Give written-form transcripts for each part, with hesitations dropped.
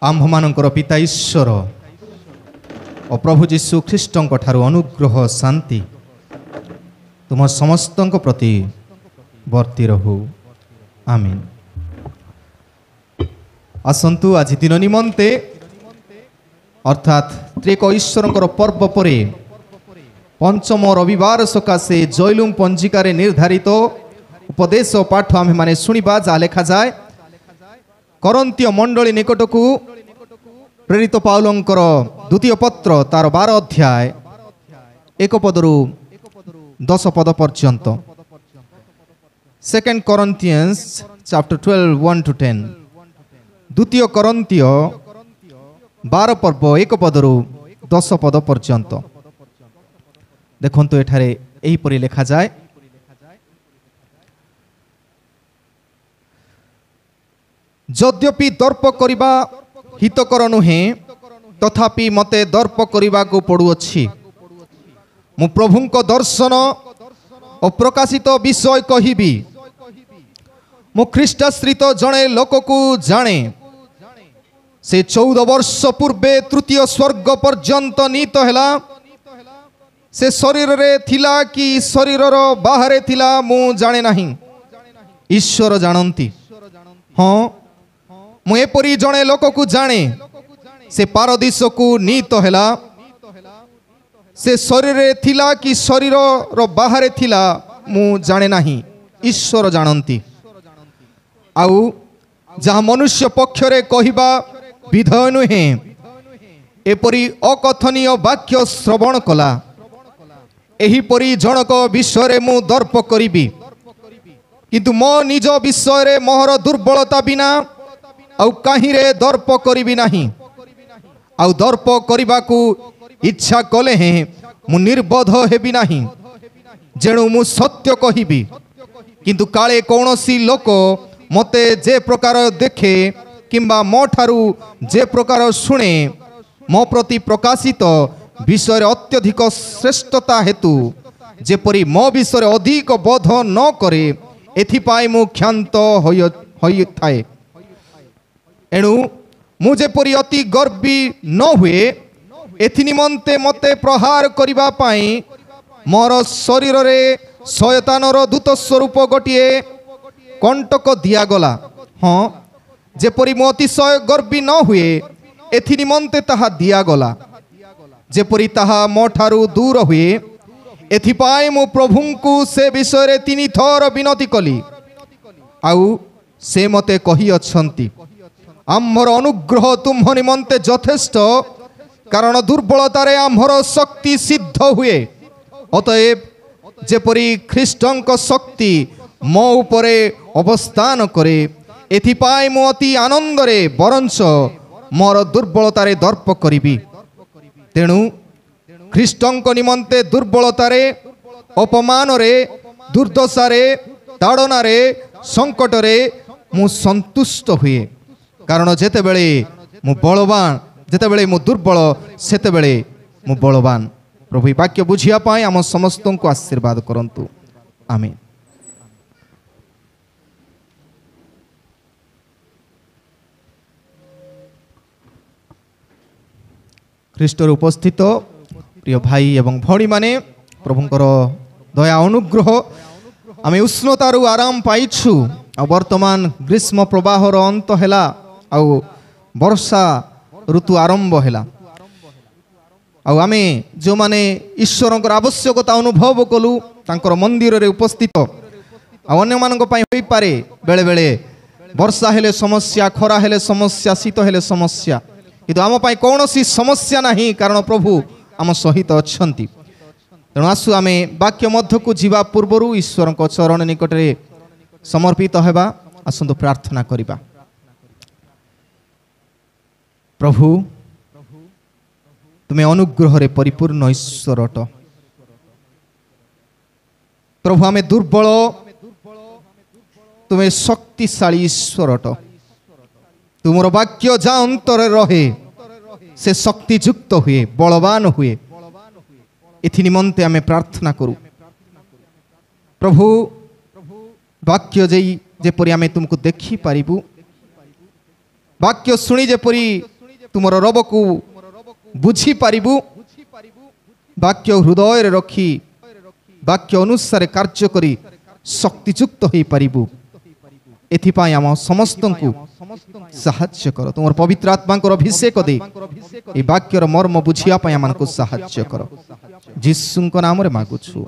आम्भमानंकर पिता ईश्वर और प्रभु जीशु ख्रीष्टंक ठारू अनुग्रह शांति तुम समस्तंक प्रति वर्ती रहू आमीन। आसंतु आज दिन निमंते अर्थात त्रेक ईश्वरंकर पर्व परे पंचम रविवार सकाशे जैलुम पंजिकार निर्धारित उपदेश पाठ आम मैंने शुणा जहाँ लिखा जाए करंतीय मंडली निकट को प्रेरित पाउलंकर द्वितीय पत्र तार 12 अध्याय 1 पदरु 10 पद पर्यंत। 2 Corinthians chapter 12 1 to 10। द्वितीय करंतीय 12 पर्व 1 पदरु 10 पद पर्यंत। देखंतु एठारे एही परि लिखा जाए यद्यपि दर्प करिबा हितकर नुहे तथापि मते दर्प करिबा को पड़ुअछि। मु प्रभुंक दर्शन और प्रकाशित विषय कहिबी। मु ख्रीष्टाश्रित जणे लोक को जाने से 14 वर्ष पूर्वे तृतीय स्वर्ग पर्यंत नीत हैला। से शरीर रे थिला कि शरीरर बाहरे थिला मु जाने नहीं, ईश्वर जानती। हाँ मु एपरी जणे लोक को जाने से पारदीश को नीत हैला। से शरीर रे थिला कि शरीर रो बाहरे थिला मु जाने नहीं, ईश्वर जानती। आउ जहाँ मनुष्य पक्षरे कहिबा विधेय नुहे एपरी अकथनीय वाक्य श्रवण कला। एहीपरि जनक विषय मु दर्प करिबी, किंतु मो निज विषय मोहर दुर्बलता बिना आउ कहीं रे दर्प करिबी नहीं। आउ दर्प करिबा को इच्छा कले हैं मु निर्बोध हेबी नहीं। जेणु मु सत्य कहिबी, किंतु काले कौनसी लोक मते जे प्रकार देखे किंबा मो ठारू जे प्रकार शुणे मो प्रति प्रकाशित विषय अत्यधिक श्रेष्ठता हेतु जेपरी मो विषय अधिक बोध न करे एथिपाई मु क्षांत होई थाए। एणु मु जेपरी अति गर्वी न हुए एथि निमंते मते प्रहार करिबा पाई मोर शरीर रे शयतानर दूत स्वरूप गोटिए कंटक दियागला। हाँ जेपरी मु अतिशय गर्वी न हुए एथि निमंते ताहा दियागला। जेपरी ताहा मो ठारू दूर हुए एथिपाई मु प्रभुंकु से विषय रे 3 थर विनती कली। आउ से मते कही अछंती आम्भर अनुग्रह तुम्ह निमंते यथेष्ट, कारण दुर्बलतारे आम्भर शक्ति सिद्ध हुए। अतएव जेपरी ख्रीष्टंक शक्ति मो उपरे अवस्थान करे एथिपाई मु अति आनंदरे बरंच मोर दुर्बलतारे दर्प करिबी। तेणु ख्रीष्टंक निमंते दुर्बलतारे अपमानरे दुर्दशारे ताड़नारे संकटरे मु संतुष्ट हुए। कारण जेतेबेले मु बलवान जेतेबेले मु दुर्बल सेतेबेले मु बलवान। प्रभु वाक्य बुझिया पाए आम समस्त को आशीर्वाद करंतु आमीन। ख्रीष्टर उपस्थित प्रिय भाई एवं भौणी माने प्रभुंकर दया अनुग्रह आमे उष्णतारू आराम पाइछु। आ वर्तमान ग्रीष्म प्रवाहर अंत हैला आ वर्षा ऋतु आरंभ हैला। आमे जो माने ईश्वरंकर आवश्यकता अनुभव कलु तांकर मंदिर रे उपस्थित अन्य मानक पई होई पारे बेले बेले वर्षा हेले समस्या, खरा हेले समस्या, शीत हेले समस्या, किंतु आम पाई कौन सी समस्या नहीं, कारण प्रभु आम सहित अछंती। तेणु आसु आमे वाक्य मध्य को जीवा पूर्वरु ईश्वर चरण निकट रे समर्पित हेबा। आसंतु प्रार्थना करिबा। प्रभु तुमे अनुग्रह रे परिपूर्ण ईश्वर अट। प्रभु आमे दुर्बल, तुमे शक्तिशाली ईश्वर अट। तुमर वाक्य जा अंतर रहे से शक्तियुक्त हुए, बलवान हुए। इथि निमंते आमे प्रार्थना करू। प्रभु वाक्य जेपरी आमे तुमको देखी पारिबु वाक्य शुणी जेपरी तुमर रब को बुझी पारिबु वाक्य हृदय रे रखी वाक्य अनुसार कार्य करी शक्तियुक्त हो पारिबु एथिपाई आम समस्त को साहाय्य कर तुम पवित्र आत्मा को अभिषेक दे ए वाक्यर मर्म बुझिया आम को साहाय्य कर यीशु नाम रे मागुछु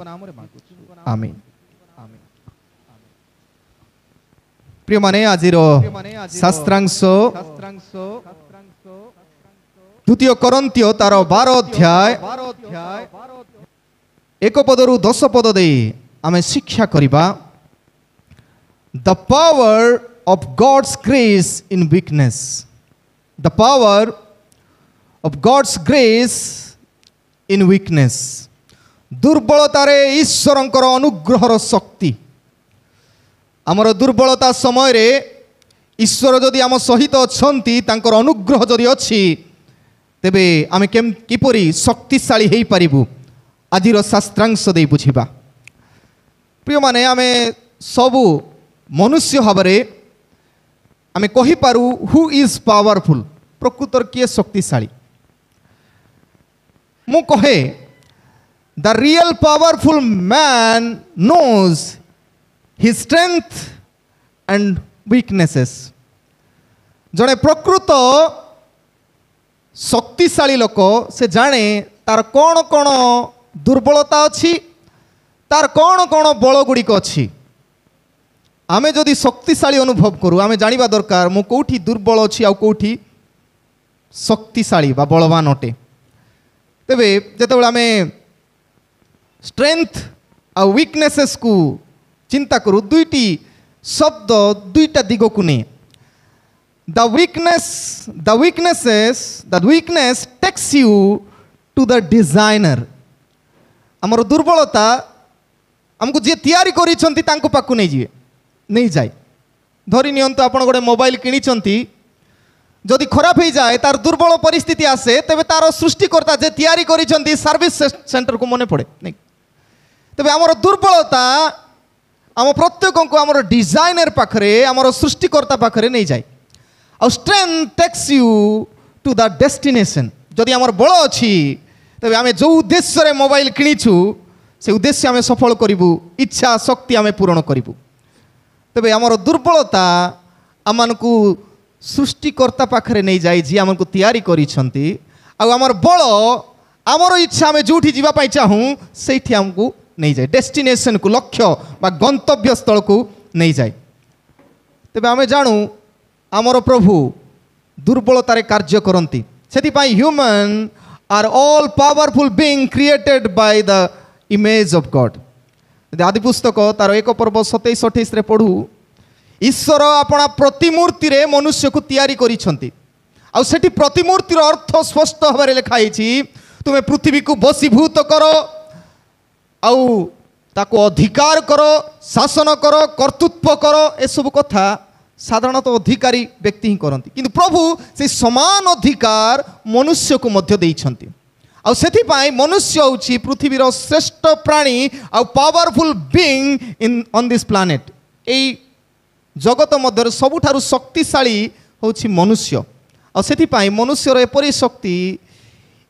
आमीन। प्रिय माने आजिर शास्त्रांश द्वितीय कोरिन्थियो तार 12 अध्याय 1 पदरु 10 पद दे आमे शिक्षा करिबा The power of God's grace in weakness. The power of God's grace in weakness. दुर्बलतारे ईश्वरंकर अनुग्रहर शक्ति आमर दुर्बलता समय रे ईश्वर जदि आम सहित अछंती तांकर अनुग्रह जदि अछि तेबे आमे किपरि शक्तिशाली हेई पारिबु आजिर शास्त्रांश दे बुझिबा। प्रिय माने आमे सबु मनुष्य भावरे आमे कहि पारू हु इज पावरफुल प्रकृतर किए शक्तिशाली मु कहे the real powerful man knows his strength and weaknesses जड़े प्रकृत शक्तिशाली लोक से जाने तार कौन कौन दुर्बलता अच्छी तार कौन कौन बल गुड़िक अच्छी आमे जदि शक्तिशाली अनुभव करूँ आमे जानिबा दरकार मु कोठी दुर्बल अच्छी आ कोठी शक्तिशाली बा बलवान अटे तेबे जेतेबेले आमे स्ट्रेंथ आ वीकनेसेस को चिंता करूँ दुईटी शब्द दुईटा दिग को ने the weakness takes you to the designer आमर दुर्बलता हमको जे तैयारी करिसंती तांको पाकु नै जिवे नहीं जाए धरी नियंतु आपण गोटे मोबाइल किनिचंती जदि खराब हो जाए तार दुर्बल परिस्थिति आसे तेबे तार सृष्टिकर्ता जे तैयारी करिसंती सर्विस सेंटर को मने पड़े नहीं तेबे आमर दुर्बलता आम प्रत्येक को आमर डिजाइनर पाखरे आमर सृष्टिकर्ता पाखरे नहीं जाए और strength takes you to the destination जदि आमर बल अछि तेबे आमे जो उद्देश्य रे मोबाइल किनिछु से उद्देश्य आमे सफल करिवु इच्छा शक्ति आमे पूर्ण करिवु तेबे आमर दुर्बलता आमको सृष्टिकर्ता पाखरे नहीं जाए जी आमको तैयारी करिसंती आ आमर बल आमर इच्छा आमे जोठी जीवा पाई चाहूँ सेठी आमको नहीं जाए डेस्टिनेशन को लक्ष्य बा गंतव्य स्थल को नहीं जाए तेबे आमे जानू आमर प्रभु दुर्बलतारे कार्य करंती सेथिपाई human are all powerful being created by the image of God आदि पुस्तक तार 1 पर्व 27-28 रे पढ़ू ईश्वर अपना प्रतिमूर्ति रे मनुष्य को तैयारी करिसंती आ सेठी प्रतिमूर्तिर अर्थ स्पष्ट भाव लिखाई तुम्हें पृथ्वी को बसीभूत करो आउ ताको अधिकार करो शासन करो कर्तृत्व करो ए सब कथा साधारणतः अधिकारी व्यक्ति ही करती किंतु प्रभु से समान अधिकार मनुष्य को मध्य देइछंती आ सेथिपाई मनुष्य होची पृथ्वीर श्रेष्ठ प्राणी a powerful being in on this planet एई जगत मध्य सबुठारु शक्तिशाली होची मनुष्य आ सेथिपाई मनुष्यर एपरी शक्ति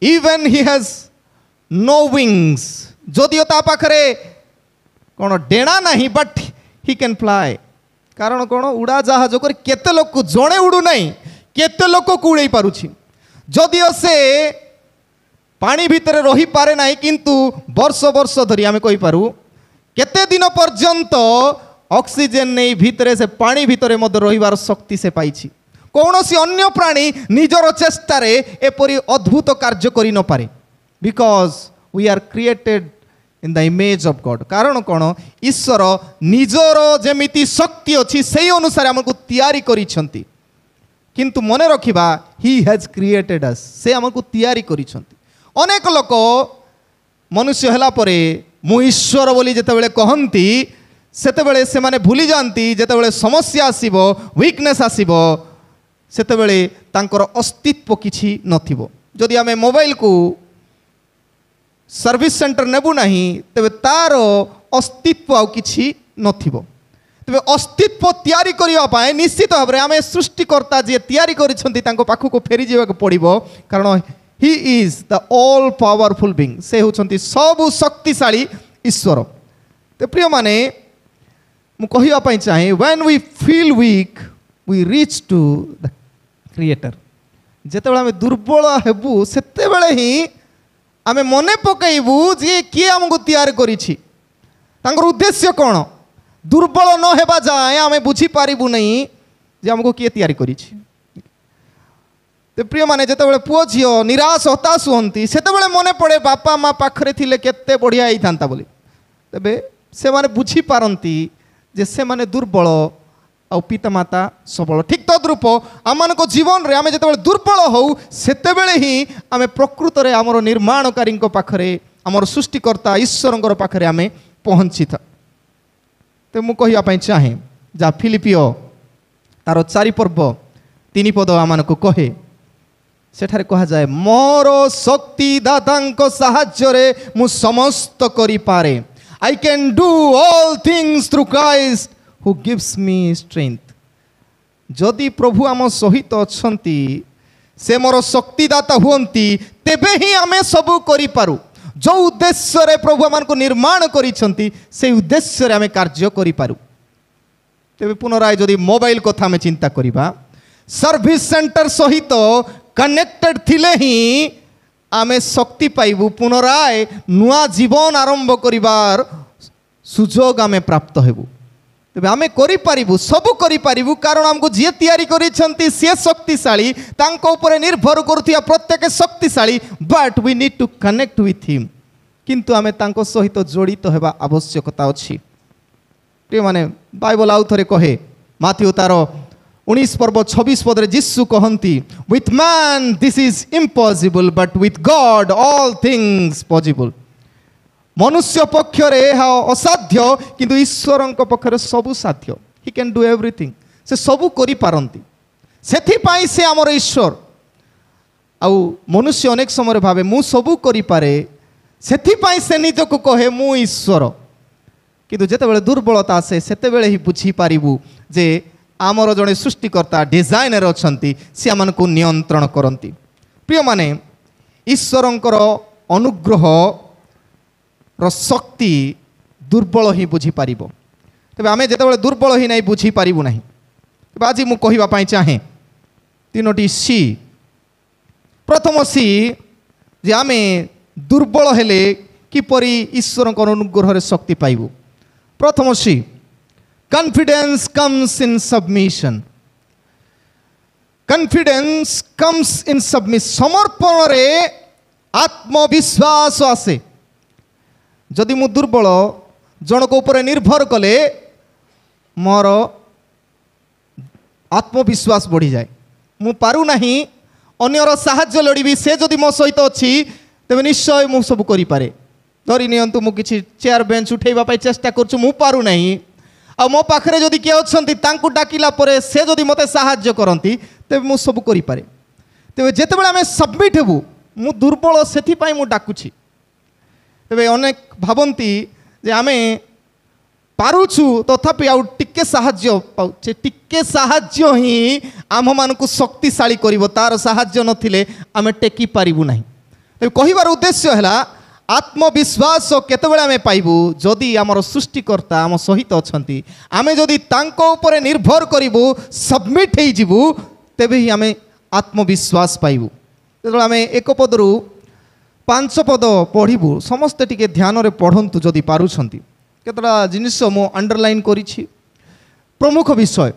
even he has no wings जदियो ता पाखरे कोन डेणा नहीं बट ही कैन फ्लाई कारण कौन उड़ा जहाज कर केते लोक को जड़े उड़ू ना केते लोक को उड़े पारुछि जदियो से पानी भितर रही पारे ना किंतु वर्ष वर्ष धरी आमे कहि पारू केते दिन पर्यंत ऑक्सीजन नहीं भितरे से पानी भितरे मध्य रहिबार शक्ति से पाइछि कौनसी अन्य प्राणी निजर चेष्टार एपरी अद्भुत कार्य करि न पारे because we are created in the image of God कारण कौन ईश्वर निजर जेमिति शक्ति अच्छी से अनुसार आमको तैयारी करिसंती किंतु मने रखिबा ही हैज क्रिएटेड अस से आमको तैयारी करिसंती अनेक लोक मनुष्य हला परे मु ईश्वर बोली जेतेबेले कहंती सेतेबेले से माने भूली जानती जेतेबेले समस्या आसीबो वीकनेस आसीबो सेतेबेले तांकर अस्तित्व किछि नथिबो जदि आमे मोबाइल को सर्विस सेंटर नेबू नहीं तेबे तार अस्तित्व आउ किछि नथिबो तेबे अस्तित्व तैयारी करिवा पाए निश्चित भाव में आम सृष्टिकर्ता जी तैयारी करिसेंती तांको पाखु फेरी जावाक पड़िबो कारण he is the all powerful being से होचंती सबु शक्तिशाली ईश्वर। तो प्रिय माने मु कहिवा पई चाहे when we feel weak we reach to the creator. जेतेबेले आमे दुर्बल हेबु सेतेबेले ही आमे मने पकाइबु जे किए हमको तैयार करिछि तांकर उद्देश्य कौन दुर्बल न हेबा जाए आमे बुझी पारिबु नहीं जे हमको किए तैयारी करिछि। तो प्रिय माने जेतेबेले पुओ झियो निराश हताश हुअंती सेतेबेले मने पड़े बापा माँ पाखरे थिले केते बढ़िया ही थांता बोली तेबे से माने बुझी पारंती जे से माने दुर्बल आउ पिता माता सबल। ठीक तद्रूप आम जीवन रे आमे जेतेबेले दुर्बल हो सेतेबेले ही आमे प्रकृत रे आमर निर्माणकारी पाखरे आमर सृष्टिकर्ता ईश्वर पाखरे आमे पहुँची था। तो मु कहिया पई चाहे जा फिलिपियो तार 4 पर्व 3 पद आम को कहे सेठारे कहा जाए मोर शक्ति दातांको साहाय्य रे मु समस्त करि पारे I can do all things through Christ who gives me strength. जदि प्रभु आम सहित अछंती से मोर शक्तिदाता हुंती तेबे ही आमे सब करि पारू जो उद्देश्य रे प्रभु आमान को निर्माण करिसंती से उद्देश्य रे आमे कार्य करि पारू। तेबे पुनराय जदि मोबाइल कथा में चिंता करिबा सर्विस सेंटर सहित कनेक्टेड थिले ही आमे शक्ति पाइबू पुनराय नुआ जीवन आरंभ करिवार सुजोग आमे प्राप्त हेबू। तेबे आमे करि पारिबू सबु करि पारिबू कारण हमको जे तैयारी करिसंती से शक्तिशाली तांको ऊपर निर्भर करुथिया प्रत्येक शक्तिशाली but we need to connect with him किंतु आमे तांको सहित जोड़ित हेबा आवश्यकता अछि। प्रिय माने बाइबल आउ थरे कहे माथ्यू तार 19 पर्व 26 पद जीशु कहती with man this is impossible but with God all things possible. मनुष्य पक्षरे असाध्य किंतु ईश्वर पक्षरे सबु साध्य। ही कैन डू एवरीथिंग से सबु करि पारंती सेथिपाई से आमर ईश्वर आउ मनुष्य अनेक समय भावे मु सबु करि पारे सेथिपाई से निजको कहे मु ईश्वर किंतु जेतेबेले दुर्बलता आसे सेतेबेले ही बुझी पारिबु जे आमर जड़े सृष्टिकर्ता डिजाइनर अछंती से आमको नियंत्रण करती। प्रिय माने ईश्वरंकर अनुग्रह शक्ति दुर्बल ही बुझी पारिबो। तेबे आमे जेतेबेले दुर्बल ही नहीं बुझी पारिबु नहीं। तेबे आज मु कहिबा पई चाहे 3टी सी। प्रथम सी जे आमे दुर्बल हेले किपरि ईश्वरंकर अनुग्रह रे शक्ति पाइबु। प्रथम सी confidence comes in submission. Confidence comes in submission. समर्पण रे आत्मविश्वास आसे। जदि मु दुर्बल जनक ऊपर निर्भर कले मोर आत्मविश्वास बढ़ी जाए मु पारू नाही अन्यर साहाय्य लड़ीबी से जदि मो सहित अच्छी तेबे निश्चय मु सब करि पारे। धरि नियंतु मु किछि चेयर बेंच उठेबा पई चेष्टा करछु मु पारू नाही आ मो पाखरे जदि किए अछंती तांकु डाकिला परे से जदि मते साहाय्य करंती तेबे मु सब करि पारे। तेबे जेतेबेले आमे सबमिट हेबु मु दुर्बल सेथि पई मु डाकुछि। तेबे अनेक भाबंती जे आमे पारुछु तथापि आउ टिके साहाय्य पाउछे टिके साहाय्य ही आम मानकु शक्तिशाली करिवो तार साहाय्य नथिले आमे टेकी पारिबु नाही। तेबे कहिबार उद्देश्य हैला आत्मविश्वास केतेबेले आमे पाइबु जदि आमर सृष्टिकर्ता आम सहित अछंती आमे जदि तांको ऊपर निर्भर करिबु सबमिट हेइ जिबु तेबे ही आमे आत्मविश्वास पाइबु। तेबेले आमे 1 पदरु 5 पद पढ़िबु समस्ते टिके ध्यान रे पढ़ंतु जदि पारुछंती। केतरा जिनिस मो अंडरलाइन करिछि प्रमुख विषय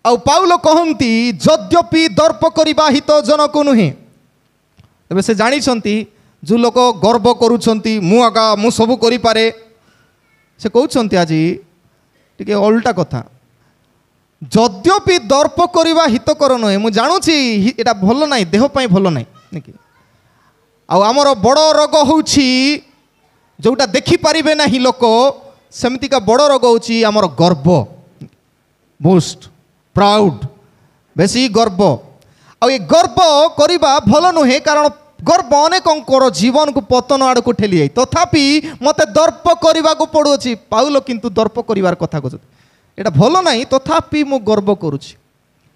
आउ पाउलो कहंती यद्यपि दर्प करिबा हित जनक नुहे। तेबे से जानिछंती जो लोक गर्व करुछंती मु आगा मु सबु करि पारे से कहउछंती आज टिके उल्टा कथा। यद्यपि दर्प करिबा हितकर नुहे मु जानुछि एटा भलो नाही देह पई भलो नाही नेकी आउ आमर बड़ रोग होउछि जोटा देखि पारिबे नाही लोक सेमतिका बड़ रोग होउछि आमर गर्व बोस्ट प्राउड बेसी गर्व आ ये गर्व करिबा भलो नुहे कारण गर्व अनेकंकर जीवन को पतन आड़ को ठेली जाए तथापि मते दर्प करने को पड़ुछि। पाउलो किंतु दर्प करिवार कथा कहते एटा भलो नहीं तथापि मु गर्व करुछि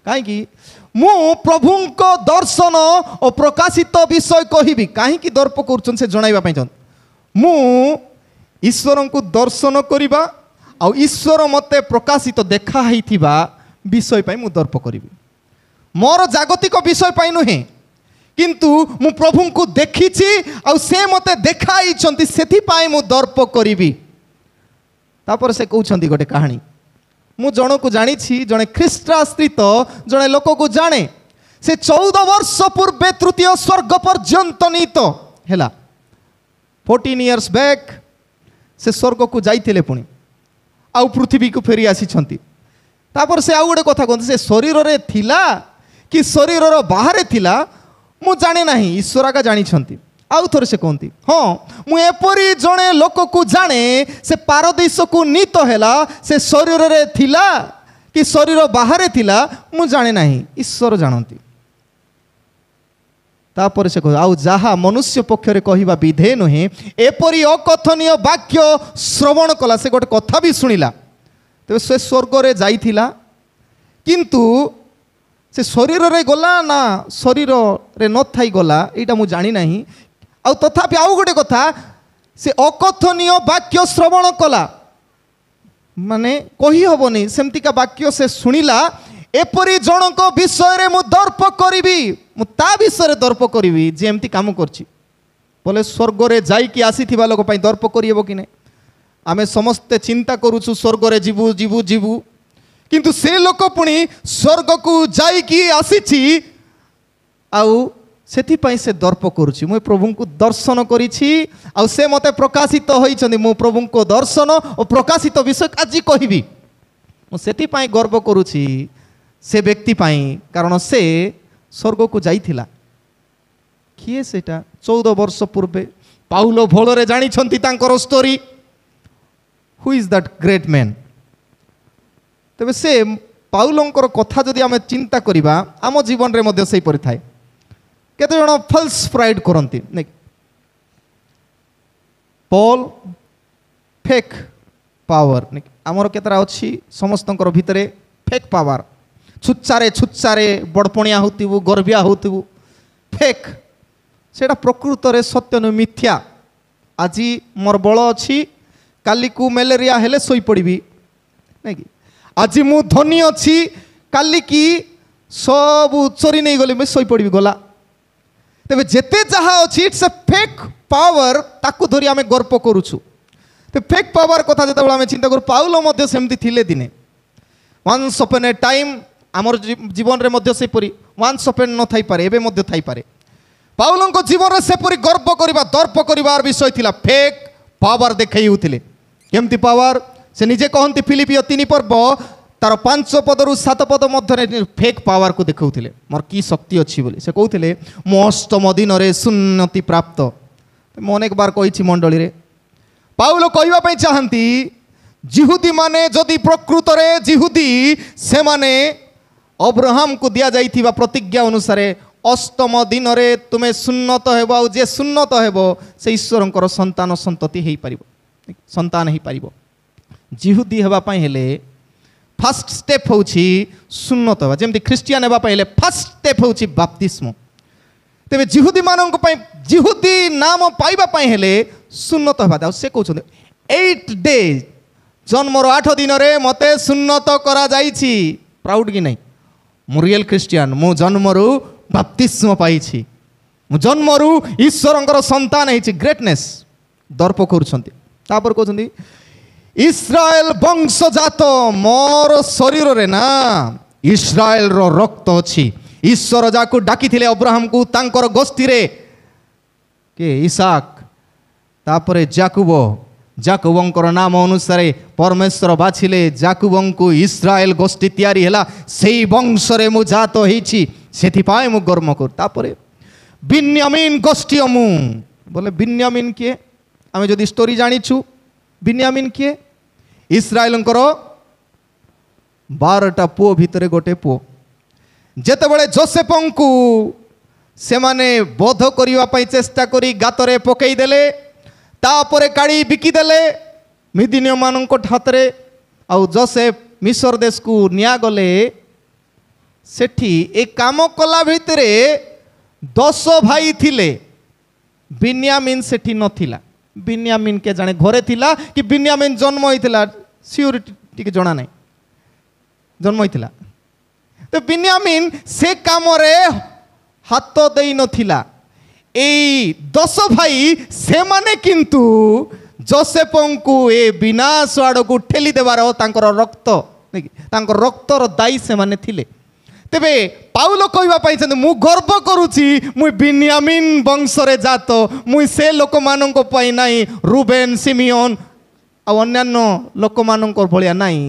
कहीं मु प्रभुंक दर्शन और प्रकाशित विषय कहबी कहीं दर्प कर से जनइबा चाहते मु ईश्वर को दर्शन करवा आ ईश्वर मते प्रकाशित देखाई विषय पाई मु दर्प करी मोर जागतिक विषय पाई नुहे किंतु मु प्रभु को देखी से मते देखाई से मु दर्प करी तापर से कहते गोटे कहानी मु जन को जानी जड़े ख्रीष्टाश्रित जड़े लोक को जाने से 14 वर्ष पूर्वे तृतीय स्वर्ग पर्यंत नीत है 14 years बैक से स्वर्ग को जाइए पुणी आउ पृथ्वी को फेरी आसी तापर से आउ गोटे कथा कहते से शरीर रे थिला कि शरीर बाहर थिला मु जाने ना ईश्वर का जानी आउ थोड़े से कहती हाँ मुझे जड़े लोक को जाने से पारदेश को नीत हैला से शरीर रे थिला कि शरीर बाहर थिला मु जाने ना ईश्वर जानती तापर से कह आउ जहा मनुष्य पक्षरे कहवा विधे नुहे एपरी अकथनीय वाक्य श्रवण कला से गोटे कथा भी शुणिला तेज से स्वर्ग रे जाइथिला किंतु से शरीर रे गला ना शरीर रे न थाई गला एटा मु जानी नाही आउ तथापि आउ गोटे कथा से अकथनीय वाक्य श्रवण कला माने कही हबनी सेमतिका वाक्य से शुणिला एपरी जनक विषय रे मु दर्प करिवि मु ता विषय रे दर्प करिवि जे एमती काम करछि बोले स्वर्ग रे जाई कि आसीथिबा लोक पई दर्प करियबो कि नै आमे समस्ते चिंता करूछु स्वर्ग रे जीवु जीवु जीवु किंतु से लोक पुणी स्वर्ग को जाई कि आसीछि आउ सेथि पई से दर्प करूछि मु प्रभु को दर्शन करिछि आउ से मते प्रकाशित होइछन्ति मु प्रभु को दर्शन और प्रकाशित विषय आज कहबी मु सेथि पई गर्व करूछि से व्यक्ति पाई कारण से स्वर्ग को जाइथिला किए सेटा 14 वर्ष पूर्वे पाउलो भोलरे जानी तांकर story who is that great man तबे से पाउलोंकर कथा जदि आमे चिंता करिबा आम जीवन रे मध्य सही परि थाए केते जण फल्स प्राइड करंती नै पॉल फेक पावर नै हमर केतरा अछि समस्तंकर भितरे फेक पावर छुच्चारे बड़पणिया होतिबु गर्भिया होतिबु फेक सेटा प्रकृत रे सत्य न मिथ्या आज मोर बल अछि काली को मलेरिया हेले सोई पड़बी नै कि आज मु धनी अछि काली की सब चोरी नहीं गली मैं सोई पड़बी गला तेबे जेते जहा अछि इट्स अ फेक पावर ताकू धरी आमे गर्व करूछु ते फेक पावर कथा जते आमे चिंता करू पाउलो मध्य सेमती थिले दिने वंस अपॉन ए टाइम आमर जीवन रे मध्य से परी वंस अपॉन न थाई पारे एबे मध्य थाई पारे पाउलों को जीवन रे से परी गर्व करिबा दर्प करिबार विषय थिला फेक पावर देखै होतिले केमती पावर से निजे कहंती फिलिपियो 3 पर्व तार 5 पदरु 7 पद मध्य फेक पावर को देखौथिले मोर की शक्ति अछि बोली से कहउथिले मो अष्टम दिन रे सुन्नति प्राप्त मैं अनेक बार कहिछि मंडली रे पाउलो कहबा पई चाहंती जिहुदी माने जदि प्रकृत रे जिहुदी से माने अब्राहम को दिया जाइथिबा प्रतिज्ञा अनुसार अष्टम दिन रे तुमे सुन्नत हेबो आ जे सुन्नत हेबो से ईश्वरंकर संतान संतति हेई परिबो संतान हेई परिबो जिहुदी हेबा पई हेले फर्स्ट स्टेप होछि सुन्नत हेबा जेमति क्रिश्चियन हेबा पई हेले फर्स्ट स्टेप होछि बाप्तिस्म तेबे जिहुदी मानन को पई जिहुदी नाम पाइबा पई हेले सुन्नत हेबा दा से कहउछन 8 डेज जन्मर 8 दिन रे मते सुन्नत करा जाइछि प्राउड कि नहीं मु रियल क्रिश्चियन मु जन्मरु बाप्तिस्म पाइछि मु जन्मरु ईश्वरंकर संतान हेछि ग्रेटनेस दर्प करूछंती तापर कहउछंती इस्राएल वंशजात मोर शरीर रे ना इस्राएल रो रक्त अछि ईश्वर जाकू डाकी थिले अब्राहम को तांकर गोष्ठी रे के इसाक तापरे जाकुबंकर नाम अनुसार परमेश्वर बाछिले जाकुबं को इस्राएल गोष्ठी तैयारी हैला सेई वंश रे मु जात होईछि सेथि पाए मु गर्व कर तापरे बिन्यामीन गोष्ठी मु बोले बिन्यामीन किए आमे जदि स्टोरी जानिछु बिन्यामीन किए इस्राएलंकर 12टा पुओ भितरे गोटे पुओ जेतेबेले जोसेफंकु से माने बोध करिवा पई चेष्टा करी गातरे पकई देले तापरे काड़ी बिकी देले मिदिनिय मानक हाथ रे आउ जोसेफ मिस्र देश को निया गले सेठी ए काम कला भितर 10 भाई थिले बिन्यामीन सेठी नथिला बिन्यामीन के जाने घरे थिला कि बिन्यामीन जन्म होइथिला सियोरिटी टिके जणा नाही जन्म होइथिला तो बिन्यामीन से काम रे हाथ देई नथिला एई 10 भाई से माने किंतु जोसेफंकु ए विनाश आड़क ठेली देवार तांकर रक्त तांकर रक्तर दायी से माने थिले तेबे पाउलो कहवा मु गर्व करुची मु बिन्यामीन वंशरे जात मु से लोक मानक पई नाही रूबेन सिमियोन आ अन्यान्य लोक मानक भलिया नाही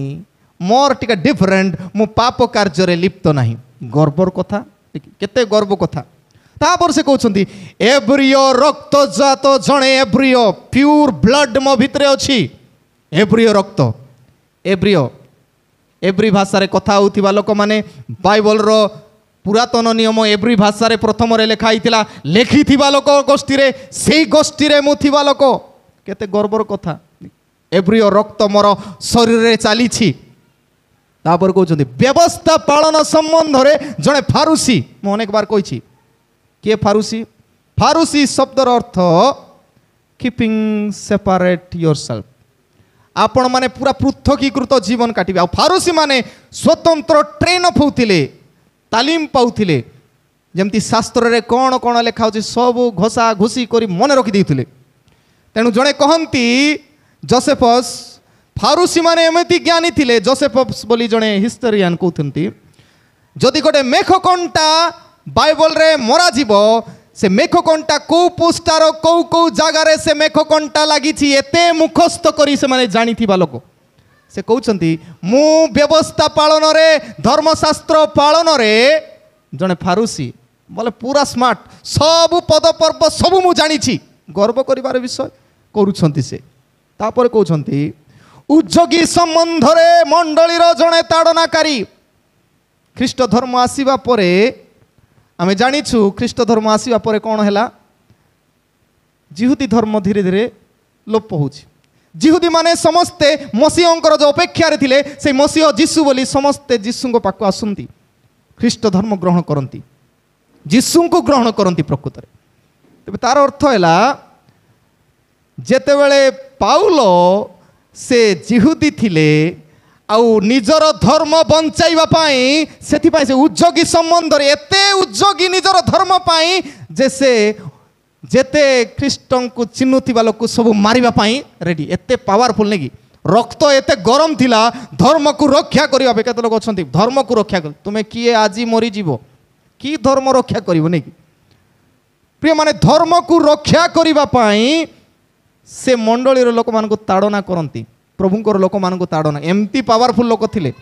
मोर टिका डिफरेंट मु पाप कार्य रे लिप्त नाही गर्वर कथा केते गर्व कथा तापर से कहउछंती एब्रियो रक्त जात जणे एब्रियो प्योर ब्लड मो भितरे अछि एब्रियो रक्त एब्रियो एब्री भाषा रे कथा होउथिबा लोक माने बाइबल रो पुरातन नियम एब्री भाषा रे प्रथम रे लिखा हितिला लेखिथिबा लोक गोष्ठी रे सेही गोष्ठी रे मु थिबा लोक केते गर्वर कथा एब्रियो रक्त मोर शरीर रे चालीछि तापर कहउछंती व्यवस्था पालन संबंध रे जणे फारूसी मु अनेक बार कहिछि के फारूसी फारूसी शब्दर अर्थ कीपिंग सेपरेट योरसेल्फ आपण माने पूरा पृथकीकृत जीवन काटिबे आ फारूसी माने स्वतंत्र ट्रेन अप होउथिले तालीम पाउथिले जेमती शास्त्र रे कोन कोन लेखा होछि सब घोषा घुसी करी मन रखि देउथिले तेनु जणे कहंती जोसेफस फारूसी माने एमती ज्ञानी थिले जोसेफस बोली जणे हिस्टोरियन कहउथंती जदि गोटे मेख कंटा बाइबल रे मरा जीवो से मेख कंटा को पुस्तार को जगार से मेख कंटा लगी एते मुखस्त करी से माने जानी थिबा लोक से कहउछंती मु व्यवस्था पालन रे धर्मशास्त्र पालन रे जने फारूसी बोले पूरा स्मार्ट सब पद पर्व सब मु जानी छी गर्व करिवार विषय करूछंती से तापर कहउछंती उज्जोगी संबंध रे मंडली रो जने ताड़नाकारी ख्रीष्ट धर्म आसीबा परे आमे जानिछु ख्रीष्ट धर्म आसीबा परे कोन हैला जिहुदी धर्म धीरे धीरे लोप होउछि जिहुदी माने समस्ते मसीहंकर जो अपेक्षा रे थिले से मसीह जीसु बोली समस्ते जीसुंको पाखु आसुंती ख्रीष्ट धर्म ग्रहण करंती जीसुंको ग्रहण करंती प्रकृत रे तबे तार अर्थ हैला जेतेबेले पाउलो से जिहुदी थिले आउ निजर धर्म बंचाइबा पाई सेथिपाई से उज्जोगी संबंध रे एते उज्जोगी निजर धर्म पाई जैसे जेते ख्रीष्टन को चिन्हुथिबा लोक सब मारिबा पाई रेडी एते पावरफुल नेकी रक्त एते गरम थिला धर्म को रक्षा करिबा पे केते लोक अछंती धर्म को रक्षा कर तुमे किए आजी मरि जीवो की धर्म रक्षा करिवो नेकी प्रिय माने धर्म को रक्षा करिबा पाई से मंडली रो लोक मान को ताड़ना करंती प्रभुंकर लोक मान को ताड़ना एमती पावरफुल लोक थिले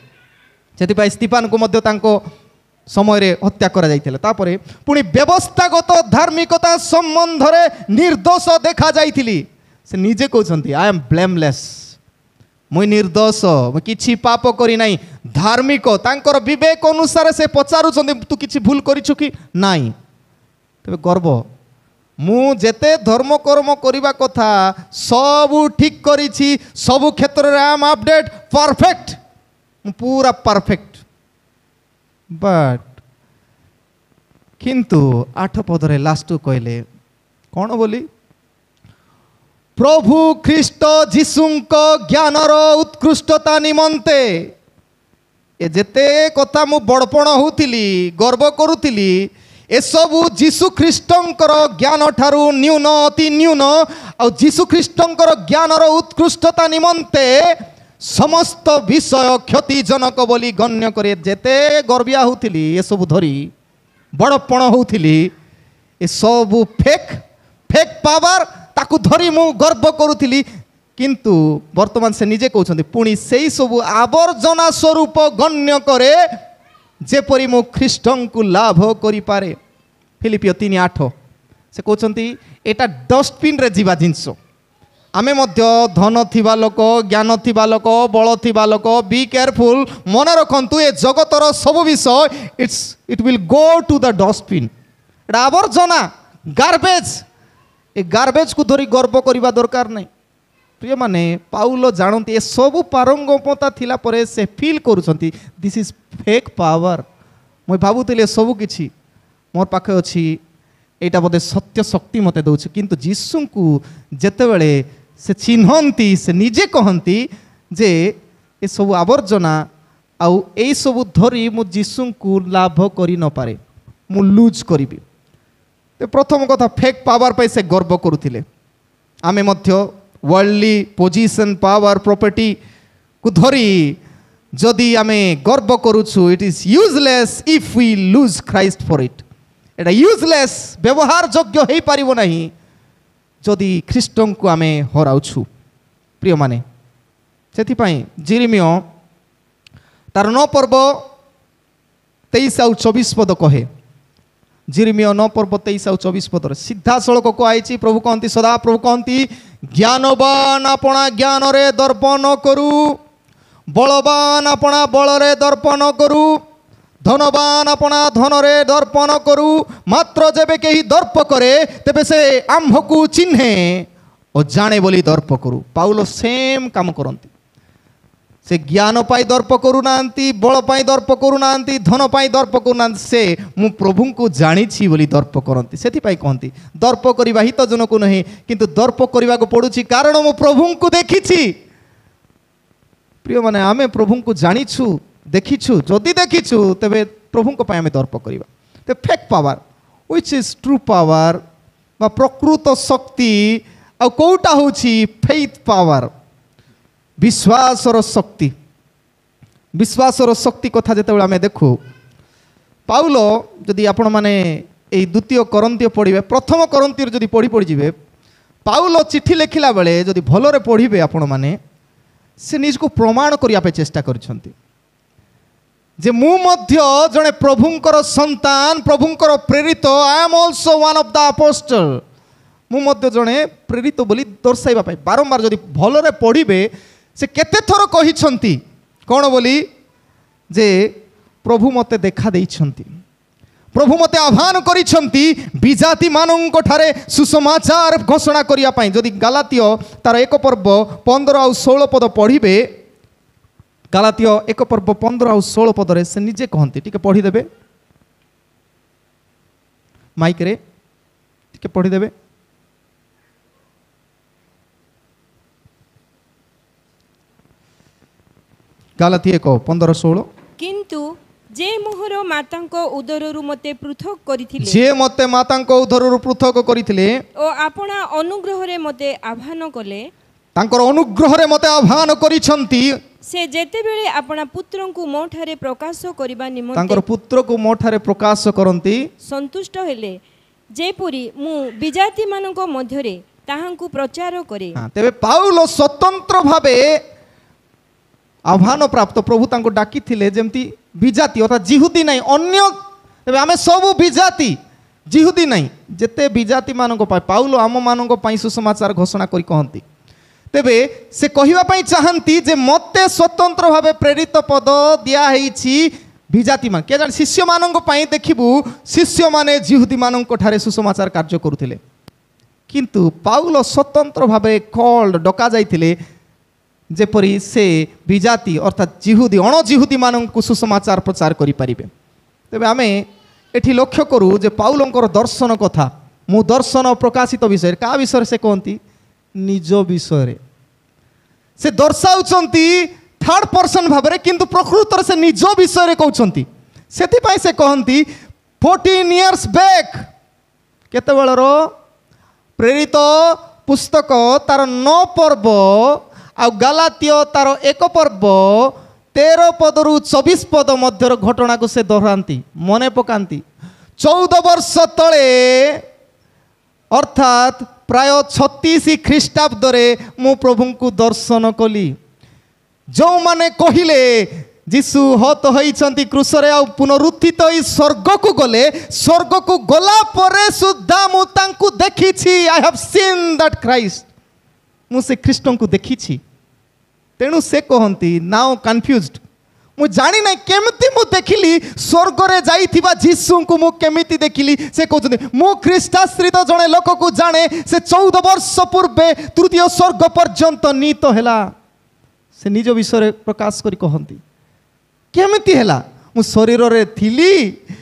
सेथिपाई स्टीफान को मध्य तांको समय रे हत्या करा जाइथिले तापरे पुनी व्यवस्थागत धार्मिकता संबंध रे निर्दोष देखा जाइथिली से निजे कहउछंती आई एम ब्लेमलेस मुई निर्दोष मु किछि पाप करी नाही धार्मिक तांकर विवेक अनुसार से पचारुछंती तू किछि भूल करिछु कि नाही तबे गर्व मु जेते धर्म कर्म करिबा कथा सब ठीक करिछि सब क्षेत्र रे आई एम अपडेट परफेक्ट पूरा परफेक्ट बट किंतु 8 पदरे लास्ट कहले कौन बोली प्रभु ख्रीष्ट जीशुंक ज्ञानर उत्कृष्टता निमंते ए जेते कथा मु बड़पण होउतिली गर्व करूतिली ए सबु जीशु ख्रीष्टंकर ज्ञान ठारू न्यून अति न्यून आ जीशु ख्रीष्टंकर ज्ञानर उत्कृष्टता निमंते समस्त विषय क्षतिजनक बोली गण्य करे जेते गर्विया होउतिली ए सबु धरी बड़पण होउतिली ए सबु फेक फेक पावर ताकू धरी मु गर्व करूतिली किंतु वर्तमान से निजे कहउछंती पुणी सेही सबु आवर्जना स्वरूप गण्य करे जेपरी मु ख्रीष्टन को लाभ करि पारे फिलिपियो 3:8 से कहउछंती एटा डस्टबिन रे जीवा जिंस आमे मध्य धन थिबा लोक ज्ञान थिबा लोक बल थिबा लोक बी केयरफुल मन रखंतु ए जगतर सब विषय it will go to the dustbin एटा आवर्जना गार्बेज ए गार्बेज को धरी गर्व करिबा दरकार नहीं प्रिय माने पाउल जानती ए सबू पारंगमता थिला परे से फील करूछंती दिस इज फेक पावर मुई भाबुतिले सबू किछि मोर पाखे अछि एटा बोधे सत्य शक्ति मते दउछ किंतु जीसु को जेतेबेले से चिन्हंती से निजे कहंती जे ए सब आवर्जना आउ ए सब धरी मु जीसु को लाभ करि न पारे मु लूज करिबी। तो प्रथम कथा फेक पावर पे से गर्व करुथिले आमे मध्य वर्ल्डली पोजिशन पावर प्रॉपर्टी को धरी जदि आमे गर्व करूछु it is useless if we lose Christ for it एटा यूजलेस व्यवहार योग्य हो पारिबो नाही जदि ख्रीष्टन को आमे हराउछु। प्रिय माने सेथि पई जिरिमियो तार 9 पर्व 23 और 24 पद कहे जिरिमियो 9 पर्व 23 और 24 पद सीधा सड़क को आई प्रभु कहती सदा प्रभु कहती ज्ञानवान अपना ज्ञान रे दर्प न करू बलवान अपना बल रे दर्प न करू धनवान अपना धन रे दर्प न करू मात्र जेबे केही दर्प करे तेबे से आम्भ को चिन्हे और जाने बोली दर्प करू। पाउलो सेम काम करती से ज्ञान पाई दर्प करूना बल पाई दर्प करूना धन पाई दर्प करूना से मु प्रभु को जानी बोली दर्प करती से कहती दर्प करवा हित जन को नहीं किंतु दर्प करने को पड़ुछि कारण मु प्रभु को देखी। प्रिय माने आमे प्रभु को जानीछु देखीछु जदि देखीछु तेबे प्रभु को आमे दर्प करवा। तो fake power which is true power बा प्रकृत शक्ति आ कोटा होछि फेथ पावर विश्वासर शक्ति। विश्वासर शक्ति कथा जिते आम देखू पाउल जदि आपण माने ए द्वितीय करंती पढ़े प्रथम करंती जदि पढ़ी पढ़ी जिवे पाउल चिठी लिखिला बेले जदि भलरे पढ़िबे आपण माने से निज को प्रमाण करिया पे चेष्टा करछंती जे मु मध्य जने प्रभुंकर संतान प्रभुंकर प्रेरित I am also one of the apostle मु मध्य जने प्रेरित बोली दर्शाइबा पाई बारंबार जदि भलरे पढ़िबे से केते थर कहिछंती कौन बोली जे प्रभु मते देखा देइछंती प्रभु मते आह्वान करिछंती विजाति मानंक ठारे सुसमाचार घोषणा करिया पाई जदि गालातिय तार 1 पर्व 15 और 16 पद पढ़िबे गालातिय 1 पर्व 15 और 16 पद रे से निजे कहंती टिके पढ़ी देबे माइक रे टिके पढ़ी देबे गालातिय 1:15-16 किंतु जे मोहर मातांको उदररु मते पृथक करिथिले जे मते मातांको उदररु पृथक करिथिले ओ आपणा अनुग्रह रे मते आह्वान कले तांकर अनुग्रह रे मते आह्वान करिसंती से जेते बेले आपणा पुत्रंकु मोठारे प्रकाश करिबा निमंते तांकर पुत्र को मोठारे प्रकाश करंती संतुष्ट हेले जेपुरी मु विजाति मानंको मध्यरे ताहांकु प्रचार करे। तेबे पाउल स्वतंत्र भावे आह्वान प्राप्त प्रभु तांको डाकी थिले जेमती विजाति अर्थात जिहुदी नहीं अन्य तेबे आमे सब विजाति जिहुदी नहीं जेते विजाति मानंको पाई पाउल आम मानंको पाई सुसमाचार घोषणा करी कहंती तेबे से कहिबा पाई चाहंती जे मते स्वतंत्र भावे प्रेरित पद दिया हेछि विजाति मान के जान शिष्य मानंको पाई देखिबु शिष्य माने जिहुदी मानंको ठारे सुसमाचार कार्य करुथिले किंतु पाउल स्वतंत्र भावे कॉल्ड डका जाइथिले जेपरी से विजाति अर्थात जिहुदी अण जिहुदी मानंकु सुसमाचार प्रचार करि परिबे। तेबे आमे एठी लक्ष्य करू जे पाउलंकर दर्शन कथा मु दर्शन प्रकाशित विषय का विषय से कहंती निज विषय से दर्शाउचंती थर्ड पर्सन भाबरे किंतु प्रकृतर से निज विषय कहउचंती सेथि पई से कहंती 14 इयर्स बैक केते बेलर प्रेरित पुस्तक तार 9 पर्व आ गालातिय तार 1 पर्व 13 पदरु 24 पद मध्यर घटना को से दोहरांती मने पकांती 14 वर्ष तले अर्थात प्राय 36 ख्रीष्टाब्द रे मु प्रभु को दर्शन कली जो माने कहिले जीशु हत होइछंती क्रूसरे आ पुनरुत्थित होई स्वर्ग को गले स्वर्ग को गला परे सुद्धा मु तांकु देखिछि I have seen that Christ मु से ख्रीष्टन को देखिछि तेणु से कहती नाउ कन्फ्यूज्ड मु जानी ना केमती मु देखिली स्वर्ग रे जाइथिबा जीसु को मु केमिति देखिली से कहउछन मु ख्रीष्टाश्रित जणे लोक को जाने से 14 वर्ष पूर्वे तृतीय स्वर्ग पर्यंत नीत हैला से निज विषय प्रकाश करी कहंती केमिति हैला मु शरीर रे थिली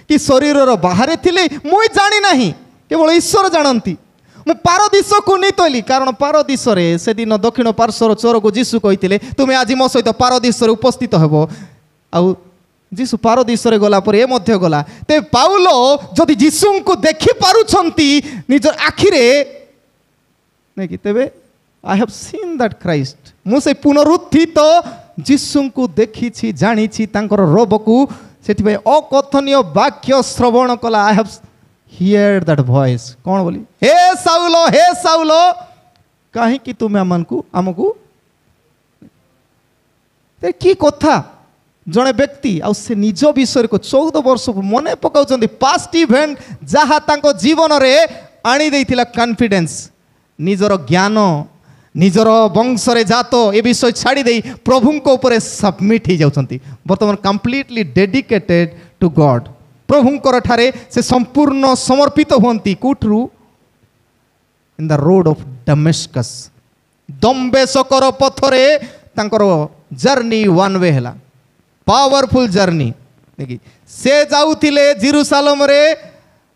कि शरीर रो बाहर थिली मुई जानी नाही केवल ईश्वर जानती मु पारदीश को नहीं तोली कारण पारदीश रे से दिन दक्षिण पार्श्वर चोर को जीसु कही तुम्हें आज मो सहित पारदीश रे उपस्थित हेबो आउ जीसु पारदीश रे गला पर ए मध्य गला ते पाउलो जदि जीसु को देखि पारुछंती निजर आखि रे नै कि तेबे आई हैव सीन दैट क्राइस्ट मु से पुनरुत्थित जीसु को देखिछि जानिछि तांकर रोब को सेति भाई अकथनीय वाक्य श्रवण कला I have here that voice कौन बोली हे साउलो कहीं कि तुम्हें आमको कि कथा जड़े व्यक्ति आ से निज विषय को 14 वर्ष मन पकाउछंती पास्ट इवेंट जहाँ तांको जीवन रे आनी देइथिला कॉन्फिडेंस निजर ज्ञान निजर वंश रे जात ए विषय छाड़ी दे प्रभु को ऊपर सबमिट हो जाउछंती वर्तमान कंप्लीटली डेडिकेटेड टू गॉड प्रभुंकर ठारे से संपूर्ण समर्पित हुंती कुठरू in the road of Damascus दम्बेशकर पथरे तांकर जर्नी वन वे हैला पावरफुल जर्नी देखि से जाउथिले जेरूशलेम रे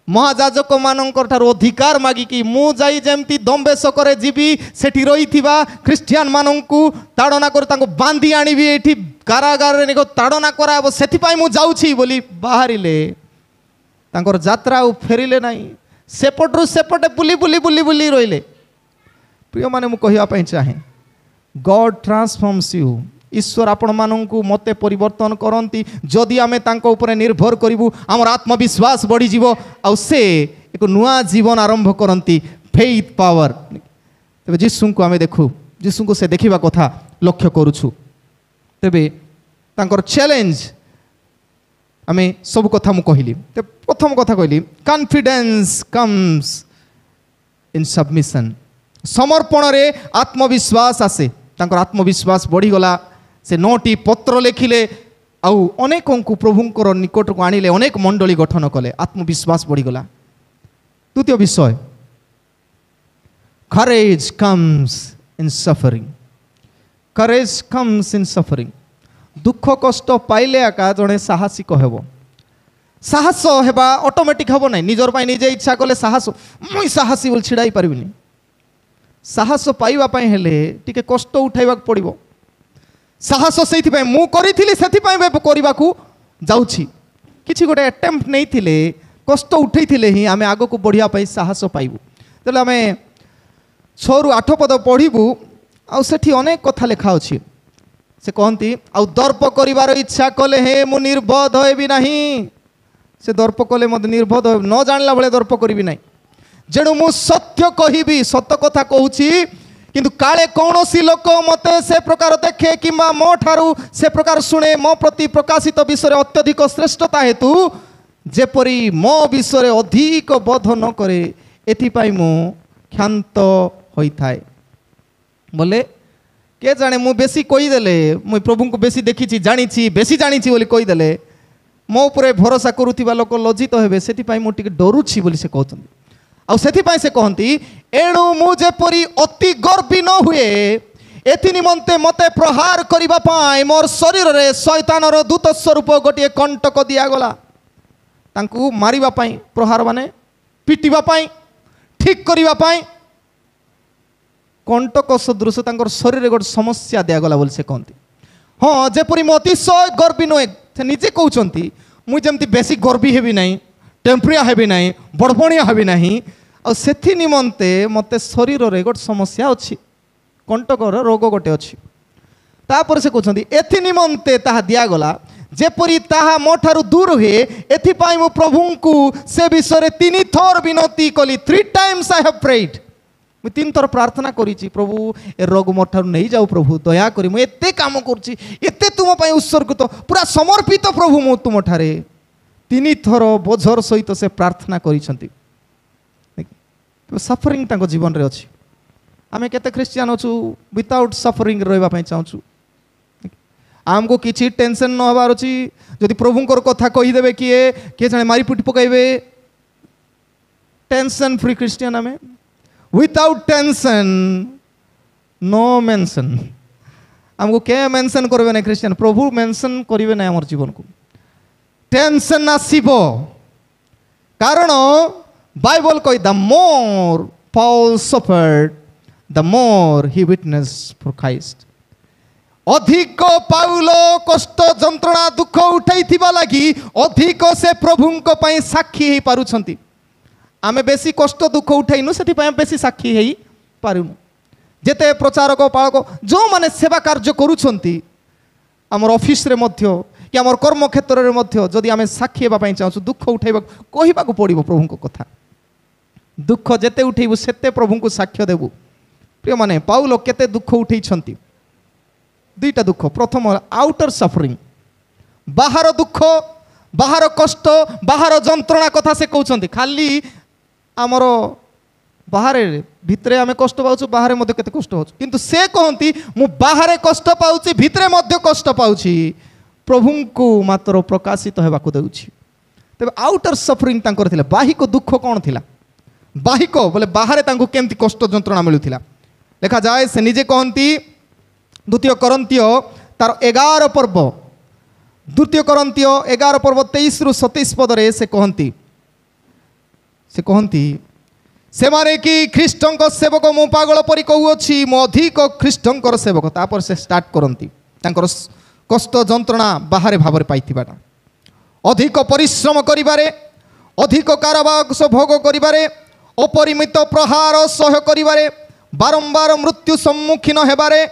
महाजाजक मानकर ठार अधिकार मागी कि मु जाई जेमती दम्बेशकर जीवी सेठी रहिथिबा ख्रिस्टियन माननकु ताड़ना कर तांको बांधी आनिबी एठी कारागार रे निको ताड़ना कराबो सेथि पई मु जाउछि बोली बाहरिले तांकर यात्रा फेरिले नाही सेपटरू सेपटे बुली बुली बुली बुली रोइले प्रिय माने मु कहिया पई चाहे गॉड ट्रांसफॉर्म्स यू ईश्वर आपण माननकु मते परिवर्तन करंती जदि आमे तांको ऊपर निर्भर करिवु हमर आत्मविश्वास बढ़ी जीवो आ से एक नुआ जीवन आरंभ करंती फेथ पावर तबे जीसु को आमे देखु जीसु को से देखिबा कथा लक्ष्य करूछु तबे तांकर चैलेंज आमे सब कथा मु कहिली ते प्रथम कथा कहली कॉन्फिडेंस कम्स इन सबमिशन समर्पण रे आत्मविश्वास आसे तांकर आत्मविश्वास बढ़ी गला से 9टी पत्र लिखिले आउ अनेक को प्रभुंकर निकट को आनिले अनेक मंडली गठन कले आत्मविश्वास बढ़ी गला द्वितीय विषय courage comes in suffering courage comes in suffering दुख कष्ट पाइले आका जड़े साहसिक हेबो साहस हेबा ऑटोमेटिक हेबो नै निजर पाई निजे इच्छा कले साहस मुई साहसी बोल छिड़ाई पारिबिनी साहस पाइबा पाई हेले टिके कष्ट उठाइबा पड़िबो साहस सेथि पाई मु करिथिली सेथि पाई करबा को जाउछि किछि गोटे अटेम्प्ट नै थिले कष्ट उठैथिले ही आमे आगो को बढ़िया पाई साहस पाइबु तले आमे 6 रु 8 पद पढिबु आ सेठी अनेक कथा लेखा अछि से कहती आउ दर्प करिवार इच्छा कले हे मु निर्बोध हेबी नाही से दर्प कले मत निर्बोध न जानला बळे दर्प करिबी नाही जेणु मु सत्य कहिबी सत्य कथा कहूची किंतु काले कौनसी लोक मते से प्रकार देखे किंबा मो ठारू से प्रकार शुणे मो प्रति प्रकाशित विषय अत्यधिक श्रेष्ठता हेतु जेपरी मो विषय अधिक बोध न करे एथिपाई मु क्षांत होई थाए बोले के जाने मु बेसी कहीदेले मुई प्रभु को बेसी देखी जानी बेसी जानी बोली कहीदेले मो उपरे भरोसा करुवा लोक लज्जित हेबे सेथिपाई मु टिके डरुछि बोली से कहतन आ सेथिपाई से कहती एणु मु जेपरी अति गर्वी न हुए एथि निमंते मते प्रहार करिबा पाई मोर शरीर रे शैतानर दूत स्वरूप गोटे कंटक दिया गला तांकू मारिबा पाई प्रहार माने पिटिबा पाई ठीक करिबा पाई कंटक सदृश तांकर शरीर गोटे समस्या दिगला बोली से कहती हाँ जेपरी मो अतिशय गर्वी नुहे से निजे कहते मुझे जमती बेसी गर्वी हेबी नहीं टेम्परिया हेबी नहीं बड़बणिया हेबी नहीं आ सेथि निमंते मते शरीर रे गोटे समस्या अच्छी कंटकर रोग गोटे अच्छी तापर से कहते एथि निमंते ताहा दिगला जेपरी ताहा मोठारु दूर हुए एथिपाई मु प्रभु को से विषय 3 थर विनती कली 3 टाइम्स आई हैव प्रेड मुझे 3 थर प्रार्थना करी प्रभु ए रोग मोठार नहीं जाऊ प्रभु दया करी मुझे एते काम करुच्ची एते तुम उत्सर्गित पूरा समर्पित प्रभु मु तुम ठारे 3 थर बोझर सहित से प्रार्थना करी सफरिंग तांको जीवन रे अच्छी आमे केते क्रिश्चियन अच्छु विदाउट सफरिंग रहिबा पई चाहूछु आमको किसी टेंशन न हबार अछि जदि प्रभुंकर कथा कहीदेवे किए जाने मारी पिटी पकाइबे टेंशन फ्री क्रिश्चियन आमे विदाउट टेंशन नो मेंशन हमको के मेंशन करबे ना क्रिश्चियन प्रभु मेंशन करिवे ना हमर जीवन को टेंशन आसीबो कारण बाइबल कहि the more Paul suffered the more he witnessed for Christ अधिक पाउल कष्ट जंत्रणा दुख उठाई थिबा लागि अधिक से प्रभुंको पई साक्षी हेई पारुछंती आमे बेसी कष्ट दुख उठाइनु सेति पई बेसी साक्षी हेई पारुनु जेते प्रचारक पाळक जो माने सेवा कार्य करूछंती हमर ऑफिस रे मध्य कि हमर कर्म क्षेत्र रे मध्य जदि आमे साक्षी हेबा पई चाहू दुख उठाइबा कहिबा को पड़िबो प्रभुंको कथा दुख जेते उठेबु सेते प्रभुंको साक्ष्य देबु प्रिय माने पाउल केते दुख उठेइछंती दुईटा दुख प्रथम आउटर सफरिंग बाहर दुख बाहर कष्ट बाहर जंत्रणा कथा से कहउछंती खाली हमर बाहर भितरे आमे कष्ट पाउछु बाहर मध्ये केते कष्ट होछु किंतु से कहंती मु बाहर कष्ट पाउछि भितरे मध्ये कष्ट पाउछि प्रभुंको मात्र प्रकाशित हेबा को देउछि तबे आउटर सफरिंग तांकर थिला बाहिक दुख कोन थिला बाहिक बोले बाहर तांको केमती कष्ट जंत्रणा मिलुथिला लेखा जाए से निजे कहंती द्वितीय करंतिय तार 11 पर्व द्वितीय करंतिय 11 पर्व 23 रु 27 पद रे से कहंती से माने कि ख्रीष्टंक सेवक मु पागल परि कहउछि मो अधिक ख्रीष्टंकर सेवक तापर से स्टार्ट करंती तांकर कष्ट जंत्रणा बाहर भाबरे पाइथिबाटा अधिक परिश्रम करिबारे अधिक कारावास भोग करिबारे अपरिमित प्रहार सह करिबारे बारंबार मृत्यु सम्मुखीन हेबारे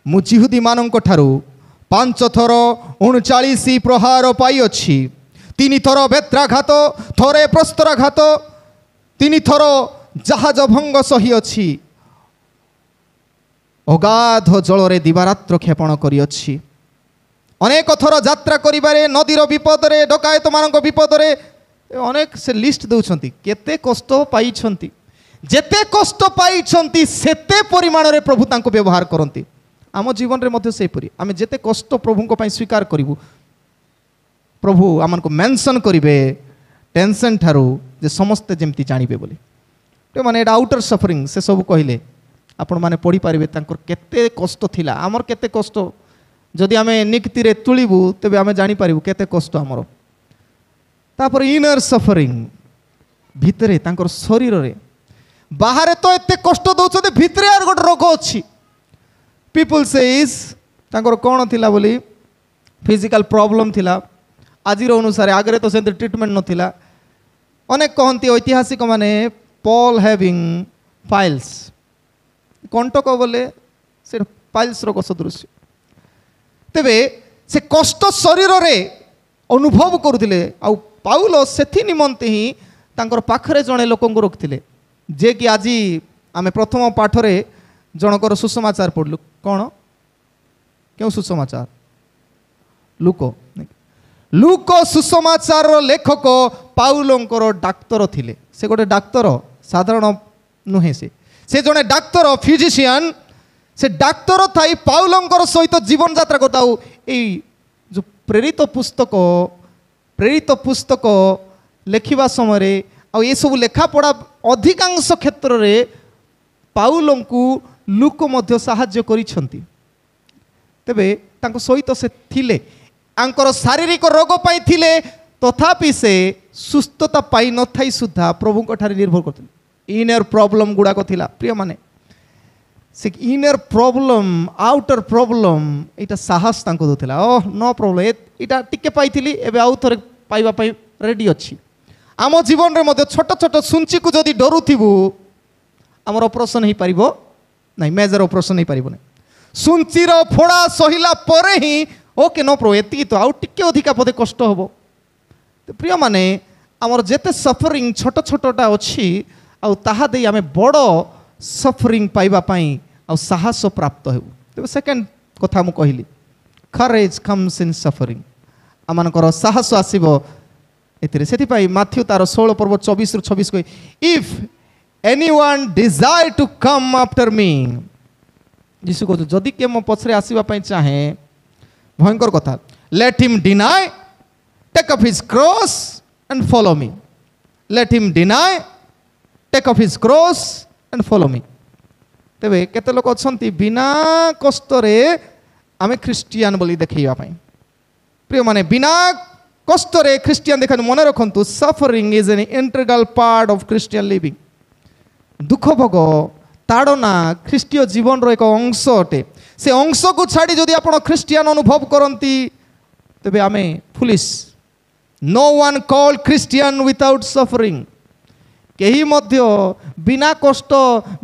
मु जिहुदी मानक ठारू 5 थर 39 प्रहार पाई अछि 3 थर बेत्राघात थरे प्रस्तराघात 3 थर जहाज भंग सही अछि अगाध जल रे दिवारात्र क्षेपण करी अछि अनेक थर यात्रा करिबारे नदीर विपद रे डकायत मानक विपद रे अनेक से लिस्ट दउछंती केते कष्ट पाइछंती जेते कष्ट पाइछंती सेते परिमाण रे प्रभु तांको व्यवहार करंती आम जीवन रे मध्य से परि आमे जेते कष्ट प्रभु को पई स्वीकार करिवु प्रभु आमन को मेंशन करिवे टेंशन ठारू जे समस्त जेमती जानिबे बोली तो माने एटा आउटर सफरिंग से सब कहिले आपण माने पढी पारिबे तांकर केते कष्ट थिला हमर केते कष्ट जदि आमे निकति रे तुलिबु तबे आमे जानि पारिबु केते कष्ट हमर तापर इनर सफरिंग भितरे तांकर शरीर रे बाहर तो एते कष्ट दउछते भितरे आर गोट रोग अछि पीपल सेज तांकर कोन थिला बोली फिजिकल प्रॉब्लम थिला आजिर अनुसार आगरे तो सेंत ट्रीटमेंट नथिला अनेक कहंती ऐतिहासिक माने पॉल हैविंग फाइल्स कंटक बोले से फाइल्स रोग सदृश तेबे से कष्ट शरीर रे अनुभव करुथिले आ पाउल सेथि निमंते ही तांकर पाखरे जणे लोकंग रखथिले जे कि आज आमे प्रथम पाठ रे जनकर सुसमाचार पढ़लु कौन क्यों सुसमाचार लूक सुसमाचार लेखक पाउलंकर डाक्तर थिले से गोटे डाक्तर साधारण नुहे से जने डाक्तर फिजिशियन से डाक्तर थाई पाउलंकर सहित जीवन यात्रा करता जो प्रेरित पुस्तक लेखिबा समय आ ये सब लेखा पढ़ा अधिकांश क्षेत्र रे पाउलंकु लूक मध्य साहाय्य करिसंती तेबे तांको सहित से थिले आंकर शारीरिक रोग पाई थिले तथापि से सुस्थता पाई न थाई सुधा प्रभु को ठारे निर्भर करथिले इनर प्रॉब्लम गुडा को थिला प्रिय माने से इनर प्रॉब्लम आउटर प्रॉब्लम एटा साहस तांको दोथिला ओह नो प्रॉब्लम एटा टिके पाइथिली एबे आउ थरे पाइबा पाई रेडी अछि आम जीवन रे मध्य छोट छोट सुंची को जदि डरुथिबु आमर ऑपरेशन ही पारिबो नहीं मेजर ऑपरेशन नहीं पारिबो नहीं सुंचीर फोड़ा सहिला परे ही ओके नो प्रॉब्लम एति तो आउ टिके अधिका पदे कष्ट होबो तो प्रिय माने आमर जेते सफरिंग छोट छोटटा अछि आ ताहा दे आमे बड़ सफरिंग पाइबा पाई आ साहस प्राप्त हेबु तो सेकंड कथा मु कहिली करेज कम्स इन सफरिंग आमानकर साहस आसीबो एतिरे सेति पाई माथ्यू तार 16 पर्व 24 रु 26 को if anyone desire to come after me यीशु को जदि के मो पछरे आसीबा पई चाहे भयंकर कथा let him deny take up his cross and follow me let him deny take up his cross and follow me तेबे केते लोक अछंती बिना कष्ट रे आमे ख्रिस्टियन बोली देखैया पई प्रिय माने बिना कष्ट रे ख्रिस्टियन देखन मन रखंतु suffering is an integral part of Christian living दुख भोग ताड़ना ख्रिस्टीय जीवन रो एक अंश अटे से अंश को छाड़ी जदि आपण ख्रिस्टियन अनुभव करंती तबे आमे foolish no one called Christian without suffering केही मध्य बिना कष्ट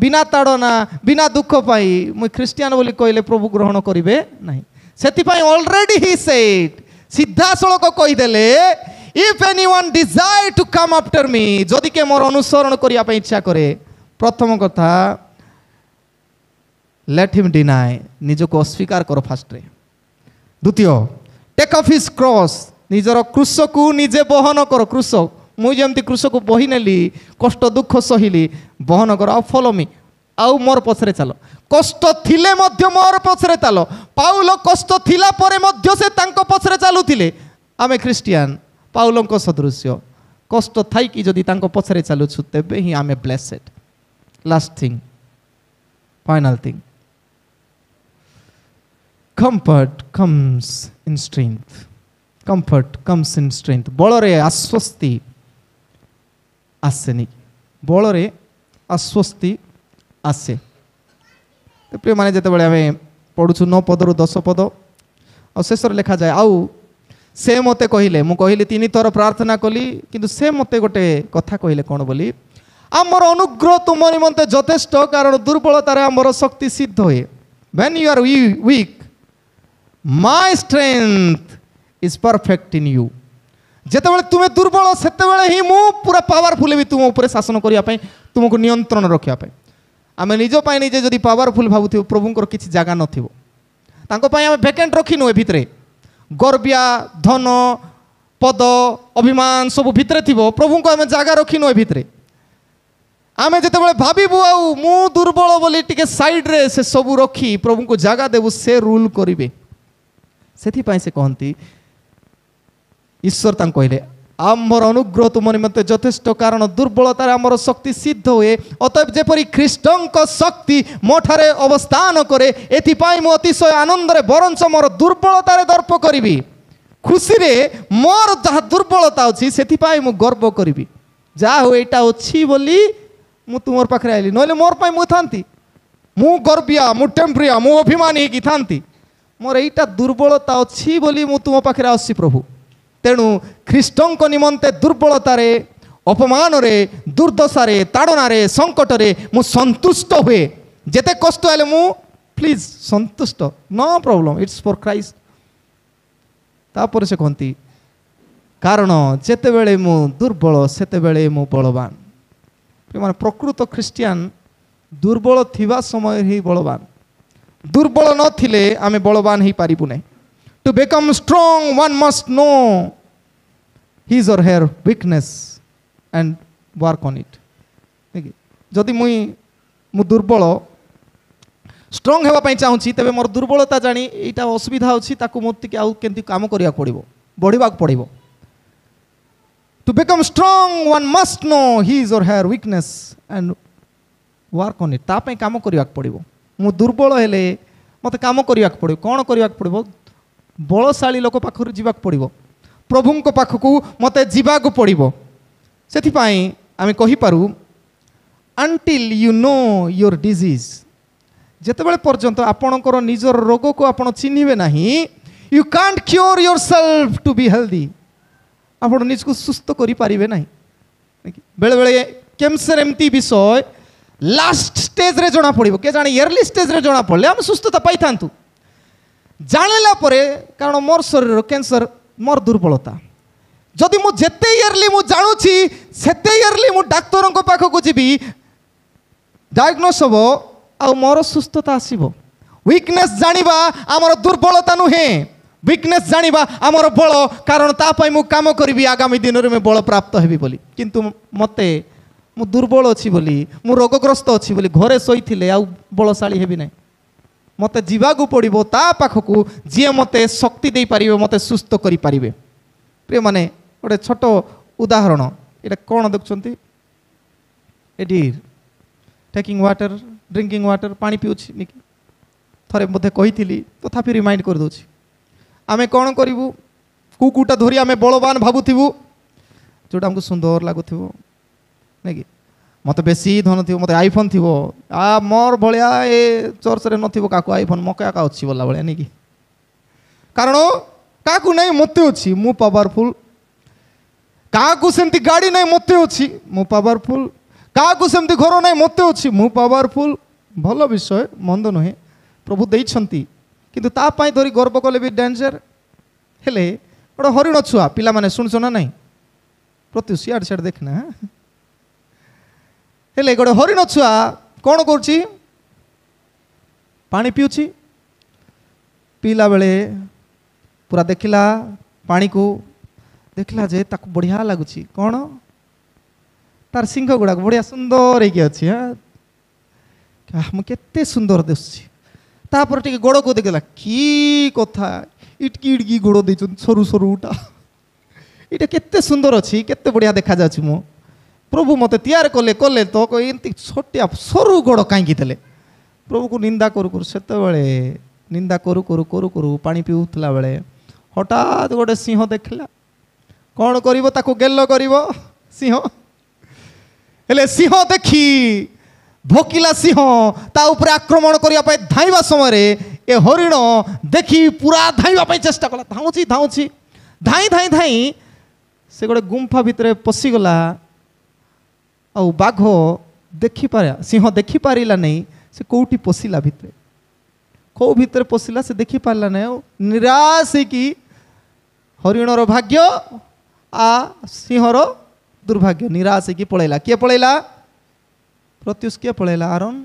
बिना ताड़ना बिना दुख पाई मु ख्रिस्टियन बोली कहले प्रभु ग्रहण करिवे नहीं सेति पाई ऑलरेडी ही सेड सीधा सड़क कहीदेले if anyone desire to come after me जदि के मोर अनुसरण करिया पई इच्छा करे प्रथम कथा लेट हिम डिनाय निजको अस्वीकार कर फास्ट रे द्वितीय टेक ऑफ हिज क्रॉस निजर क्रूस को निजे बहन कर क्रूस मुझे जमती क्रूस को बही नेली कष्ट दुख सहिली बहन कर आ फॉलो मी आउ मोर पछरे चलो कष्ट थिले मध्य मोर पछरे चलो पाउल कष्ट थिला परे मध्य से तांको पछरे चालुथिले आमे ख्रिस्टियन पाउलंको सदृश्य कष्ट थाई कि जदि तांको पछरे चालुछु तेबे ही आमे blessed last thing final thing comfort comes in strength comfort comes in strength बलरे आश्वस्ति आसेनी बलरे आश्वस्ति आसे तो प्रिय माने जते बळे आमे पढुछु 9 पद रु 10 पद और शेषर लिखा जाए आउ से मते कहिले मु कहिले 3 थर प्रार्थना कली किंतु से मते गोटे कथा कहिले कोन बोली आमर अनुग्रह तुम निमंते यथेष्ट कारण दुर्बलतार आमर शक्ति सिद्ध होए when you are weak my strength is perfect in you जेतेबेले तुमे दुर्बल सेतेबेले ही मु पूरा पावरफुल भी तुम ऊपर शासन करिया पई तुमको नियंत्रण रखिया पई आमे निजो पई निजे जदी पावरफुल भाबुथिबो प्रभुंकर किछि जागा नथिबो तांको पई आमे वैकेंट रखिनु ए भितरे गर्बिया धन पद अभिमान सब भितरे थिबो प्रभुंको आमे जागा रखिनु ए भितरे आमे जेतेबेले भाबिबु आउ मु दुर्बल बोली टिके साइड रे से सब रखी प्रभुंको जागा देबु से रूल करिवे सेथि पई से कहंती ईश्वर तां कहले आमर अनुग्रह तुम निमंते यथेष्ट कारण दुर्बलतार आमर शक्ति सिद्ध हुए अतएव जेपरी ख्रीष्टंक शक्ति मोठारे अवस्थान करे एथिपाई मु अतिशय आनंद रे बरंच मोर दुर्बलतार दर्प करिवि खुशी रे मोर जहा दुर्बलता अछि सेथिपाई मु गर्व करिवि जा हो एटा अछि बोली मु तुमर पाखरे आइली नले मोर पाई मु थांती मु गर्बिया मु टेम्परिया मु अभिमानी की थांती मोर एटा दुर्बलता अछि बोली मु तुम पाखरे आसी प्रभु तेणु ख्रीष्टंक निमंते दुर्बलतारे अपमान रे दुर्दशा ताड़ना संकट रे मु संतुष्ट हुए जेते कष्ट आले मु प्लीज संतुष्ट no problem it's for Christ तापर से कहती कारण जेते बेले मु दुर्बल सेते बेले मु बलवान माने प्रकृत ख्रिस्टियन दुर्बल थिबा समय ही बलवान दुर्बल न थिले आमे बलवान ही पारिबु नै To become strong, one must know his or her weakness and work on it. जदि मु दुर्बल स्ट्रंग हेबा पई चाहूची तबे मोर दुर्बलता जानी एटा असुविधा अछि ताकू मोर टिके आउ केंति काम करिया पड़िबो बढ़िबाक पड़िबो To become strong, one must know his or her weakness and work on it. ता पई काम करियाक पड़िबो मु दुर्बल हेले मते काम करियाक पड़िबो कोन करियाक पड़िबो बलशाली लोक पाखर जीवाक पड़िबो प्रभुंक पाखकू मते जीवाक पड़िबो सेथिपाई आमे कहि पारू until you know your disease जेतेबेले पर्यंत आपणकर निजर रोग को आपण चिन्हिबे नाही you can't cure yourself to be healthy आपण निजको सुस्थ करि पारिबे नाही बेले बेले कैंसर एमती विषय लास्ट स्टेज रे जणा पड़िबो के जाने इयरली स्टेज रे जणा पड़ले हम सुस्थता पाई थांतु जानिला परे कारण मोर शरीर कैंसर मोर दुर्बलता जदि मु जेते इयरली मु जानुची सेते इयरली मु डाक्टर को पाख को जीबी डायग्नोस हबो आ मोर सुस्थता आसीबो वीकनेस जानिबा हमर दुर्बलता नुहे वीकनेस जानिबा हमर बल कारण ता पई मु काम करबी आगामी दिन रे मैं बल प्राप्त हेबी बोली किंतु मते मु दुर्बल अछि बोली मु रोगग्रस्त अछि बोली घरे सोईथिले आ बलशाली हेबी नै मते जीवाकू पड़ो ता पाखकू जी मते शक्ति दे पारिबे मते सुस्थ करि पारिबे। प्रिय माने गोटे छोट उदाहरण ये कौन देखुंती एटी टेकिंग वाटर ड्रिंकिंग वाटर पानी पिउछि निकी थरे मते कही तथापि रिमाइंड कर दूची आमे कौन करूँ कुकुटा धरी आमे बलवान भावुथु जोटा हमको सुंदर लगुव नहीं कि मत बेसी धन थी मत आईफोन थी मोर भाया ए चर्च रे नथिबो काकू आईफोन मके आका अच्छी बोला भाया नहीं कि कारण काकू नहीं मते अच्छी मु पावरफुल काकू सेमती गाड़ी नहीं मते अच्छी मु पावरफुल काकू सेमती घर नहीं मते अच्छी मु पावरफुल भल विषय मंद नुहे प्रभु देइछंती किंतु ता पाई धरी गर्व कले भी डेंजर हेले गोटे हरिण छुआ पिला माने सुनछ ना नहीं प्रति सियाड़ सियाड़ देखना हेले गोटे हरिण छुआ कौन करुछि पानी पिउछि पीला बेले पूरा देखला पानी को देखला जे ताको बढ़िया लगुछि कौन तार सिंह गुड़ाक बढ़िया सुंदर होगी अच्छी हाँ हम केते सुंदर दिशुछि तापर टिके गोड़ को देखला की कथा इटकी इटकी गोड़ दे सरू सरूटा इटा केते सुंदर अच्छी केते बढ़िया देखा जाछि मो प्रभु मते तैयार कले कले तो एमती छोटिया सरू गोड़ कहीं देले प्रभु को निंदा करू करू सेते बेले निंदा करू करू करू करू पानी पिउतला बेले हठात गोटे सिंह देखला कौन करिवो ताको गेल्लो करिवो सिंह हेले सिंह देखी भोकिला सिंह ता ऊपर आक्रमण करिया पाए धाइबा समय रे ए हरिण देखी पूरा धाइबा पाए चेष्टा कला धाउची धाउची धाई धाई धाई से गोटे गुंफा भितरे पशिगला आ बाघ देखी पारा सिंह देखी पारिला नहीं से कोठी पशिला भितरे कौ भितरे पशिला से देखी पारला नहीं निराश की हरिणर भाग्य आ सिंहर दुर्भाग्य निराश की पलैला किए पलैला प्रत्युष किए पलैला आरन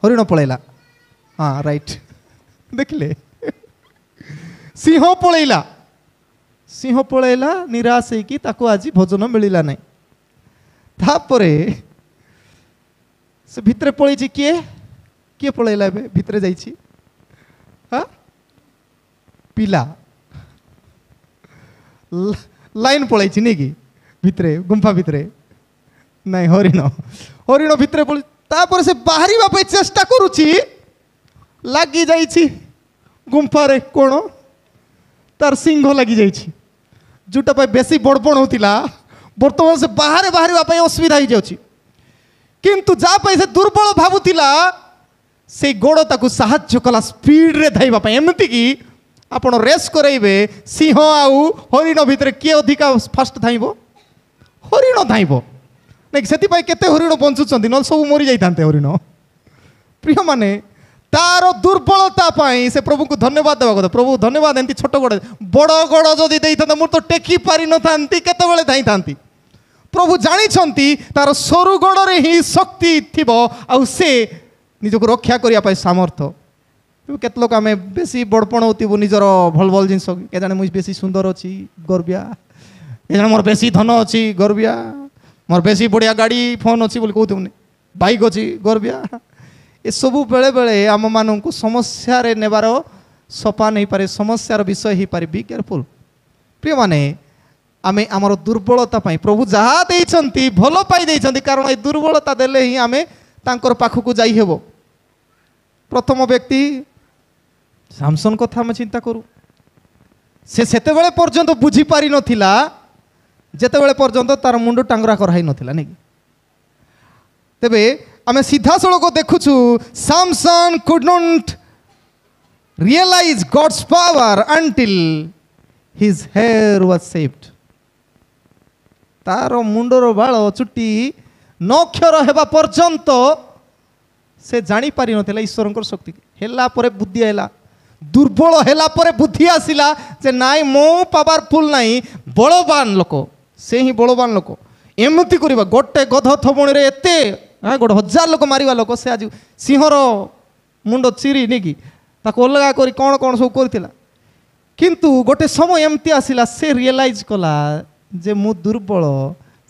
हरिण पलैला हाँ राइट देखले सिंह पलैला निराश की ताको आज भोजन मिलला नहीं तापरे से भितरे पलैछि किए किए पलैला बे भितरे जाइछि हाँ पिला लाइन पलैछि नहीं कि भितरे गुंफा भितरे नहीं हरिण हरिण भितरे पलि तापर से बाहरिबा पे चेष्टा करूछि लागी जाइछि गुंफा रे कोण तार सिंह लगी जाइछि जोटा पे बेसी बड़बड़ होतिला वर्तमान से बाहर बाहरिबा पे असुविधा हो जाउछि किंतु जा पे से दुर्बल भाबुतिला से गोड़ ताकू साहाय्य कला स्पीड रे धाइबा पे एमति कि आपण रेस कराइबे सिंह आउ हरिण भितर किए अधिका फास्ट धाइबो हरिण धाइबो नहीं से केते हरिण बंचुचंती न सब मरी जाइतांते हरिण प्रिय माने तार दुर्बलता पाई से प्रभु को धन्यवाद देवा कथा प्रभु धन्यवाद एंती छोट गोड़ बड़ गोड़ जदि देइथांता मोर तो टेकी पारि न थांती केतेबेले धाई थांती प्रभु जानिछंती तार सरू गोड़े ही शक्ति थिबो आउ से निजको रक्षा करिया पाई सामर्थ्य केत लोक आम बेसी बड़पण होतीबू निजर भल भल जिनस के जाने मुझे बेसी सुंदर अच्छी गर्बिया के जाने मोर बेसी धन अच्छी गर्बिया मोर बेसी बढ़िया गाड़ी फोन अच्छी बोली कहते बाइक अच्छी गर्बिया ये सबू बेले बेले आम मान को समस्या रे नेबार सफा नहीं पारे समस्यार विषय ही पारे बी केयरफुल प्रिय माने आमे आमर दुर्बलता पाई प्रभु जहाँ देइछंती भल पाई देइछंती कारण ये दुर्बलता देले ही आमे तांकर पाखकू जाई हेबो प्रथम व्यक्ति सामसन कथा आम चिंता करूँ से सेतेबेले पर्यंत बुझी पारि नथिला जेतेबेले पर्यंत तार मुंड टांगरा कराई नथिला नहीं तेबे आमे सीधा सड़क देखुछु Samson could not realise God's power until his hair was saved तार मुंडर बाल चुट्टी नक्षर हेबा पर्यंत से जानी पारि नथिला ईश्वरंकर शक्ति हेला परे बुद्धि हैला दुर्बल हेला परे बुद्धि आसिला जे नाई मो पावरफुल नाई बलवान लोक से ही बलवान लोक एमती करवा गोटे गध थबणी रे एते गोटे 1000 लोक मारिवा लोक से आज सिंहर मुंड चिरी नहीं ताको अलगा करी कौन कौन सब करथिला किंतु गोटे समय एमती आसिला से रियलाइज कला जे मु दुर्बल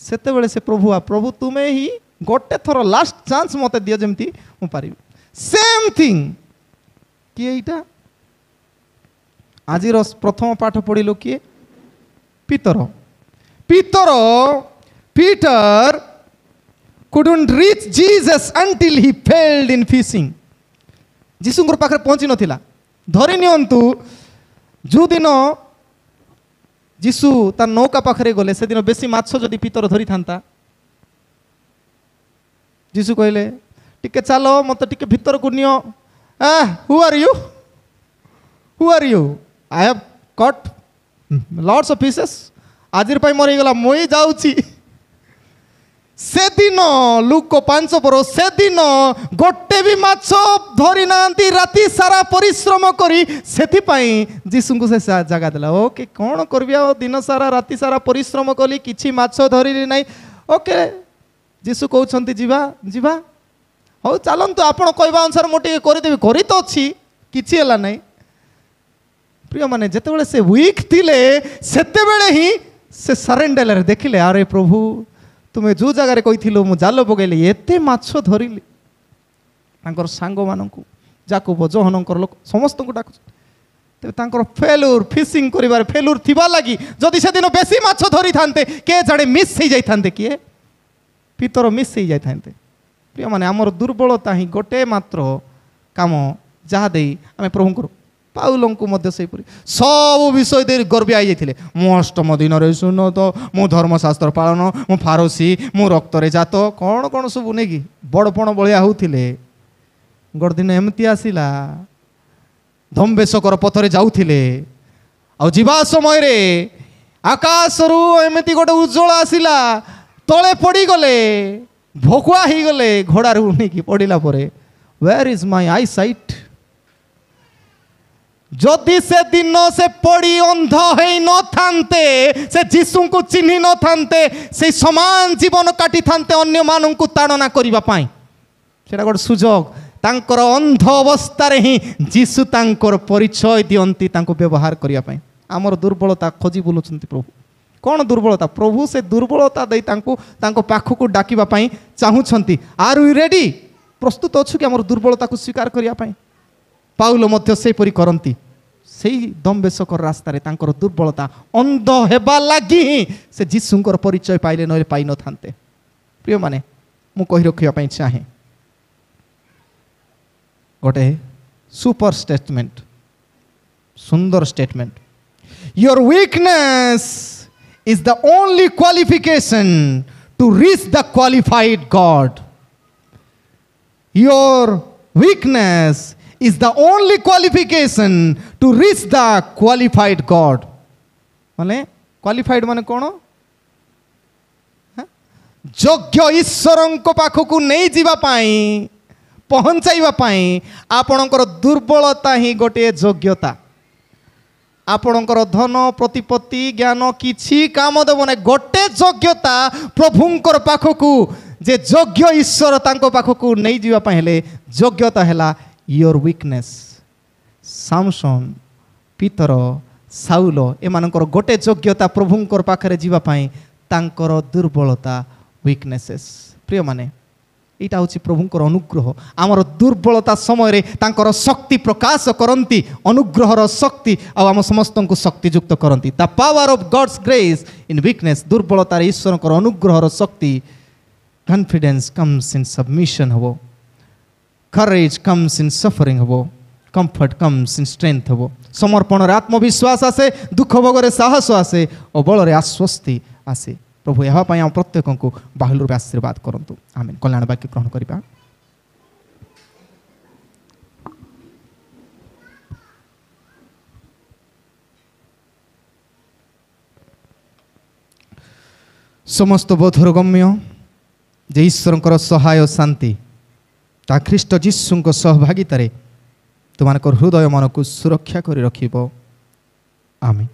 सेते बेले से प्रभु तुम्हें ही गोटे थर लास्ट चांस मते दियो जेमती मु पारिबी सेम थिंग किए एटा आज प्रथम पाठ पढ़िलु किए पीतर Peter couldn't reach Jesus until he failed in fishing. जीसुंगर पाखरे पहुंची नथिला धरि नियंतु जो दिन जीसु तार नौका पाखरे गले से दिन बेसी माछ जदि पीतर धरि थांता जीसु कहले टिके चलो मत टिके भीतर को neo who are you I have caught lots of fishes आजिर पाई मरी गला मुई जाउची से दिन लुक 5 पर से दिन गोटे भी माछ धरी नांती राति सारा परिश्रम करी सेथि पाई जीसु को से जगह देला ओके कौन करबिया दिन सारा राति सारा परिश्रम कली किछि माछ धरी नाही ओके जीसु कहउछंती जीवा जीवा हो चलंतु आपण कहबा अनुसार मोटे करि देबी करि तो अछि किछि हला नाही प्रिय माने जेते बेले से वीक थिले सेते बेले ही से सरेंडर देखिले अरे प्रभु तुम्हें जो जगार कही मु जाल पकईली एते माछ धरिली तांकर सांग मानू जाकुब जोहनकर लोक समस्त को डाक तेरे फेलुर फिशिंग कर फेलुर थिबा लगी जदि से दिन बेसी माछ धरी थांते के जाने मिस हो जाते किए पीतर मिस हो जाते प्रिय माने आमर दुर्बलता ही गोटे मात्र काम जहाँ दे आम प्रभु पाउल को सेपरी सब विषय दे गर्वी आई जाते मु अष्टम दिन सुन तो मु धर्मशास्त्र पालन मु फारसी मु रक्तरे जात कौन कौन सब नहीं बड़पण बलिया होते गोटे दिन एमती आसला धम्बेशकर पथरे जाऊे आवा समय आकाश रु एमती गोटे उज्जवल आसला तले पड़गले भकुआ हो गले घोड़ा नहीं पड़ा where is my eyesight जदि से दिन से पड़ी अंध हो न थांते से जीसु को चिन्ह न थांते से समान जीवन काटी थांते अन्य मानू को ताड़ना करने से गोटे सुजोग तांकर अंध अवस्था ही जीसु तांकर परिचय दियंती तांको व्यवहार करने आमर दुर्बलता खोजी बुलुचंती प्रभु कौन दुर्बलता प्रभु से दुर्बलता दे तांको पाखक डाकिबा पई चाहुछंती आर यू रेडी प्रस्तुत अच्छु कि आमर दुर्बलता को स्वीकार करने पाउल मध्य सेपरी करती से दम्बेशकर रास्तार तांकर दुर्बलता अंध हेबा लगी से जीसुंकर परिचय पाइले न पाई न थांते प्रिय माने मु कहि रखिया चाहे गोटे सुपर स्टेटमेंट सुंदर statement your weakness is the only qualification to reach the qualified God your weakness is the only qualification to reach the qualified God माने qualified माने कौन योग्य ईश्वर को पाखक नहीं जीवा पाई पहुंचाइबा पाई आपणकर दुर्बलता ही गोटे योग्यता आपणकर धन प्रतिपत्ति ज्ञान किछि काम देव ना गोटे योग्यता प्रभुंकर पाखक जे योग्य ईश्वर तांको पाखक नहीं जीवा पाई हेले योग्यता हैला योर वीकनेस सामसन पीतर साउल एमानकर गोटे योग्यता प्रभुंकर पाखरे जीवा पाई तांकर दुर्बलता वीकनेसेस प्रिय माने एटा होछि प्रभुंकर अनुग्रह आमर दुर्बलता समय तांकर शक्ति प्रकाश करंती अनुग्रहर शक्ति आ आम समस्त को शक्तियुक्त करंती the power of God's grace in weakness दुर्बलता ईश्वरकर अनुग्रहर शक्ति कॉन्फिडेंस कम्स इन सबमिशन हो courage comes in suffering हबो comfort comes in strength हबो समर्पण रे आत्मविश्वास आसे दुख भोगरे साहस आसे और बल रे आश्वस्ति आसे प्रभु यहा पय हम प्रत्येक को बाहुल आशीर्वाद करंतु आमेन कल्याण वाक्य ग्रहण करिबा समस्त बोधर गम्य जे ईश्वरकर सहाय शांति ता ख्रीष्ट जीशु सहभागितारे तुम हृदय मन को सुरक्षा कर रखिब आमीन।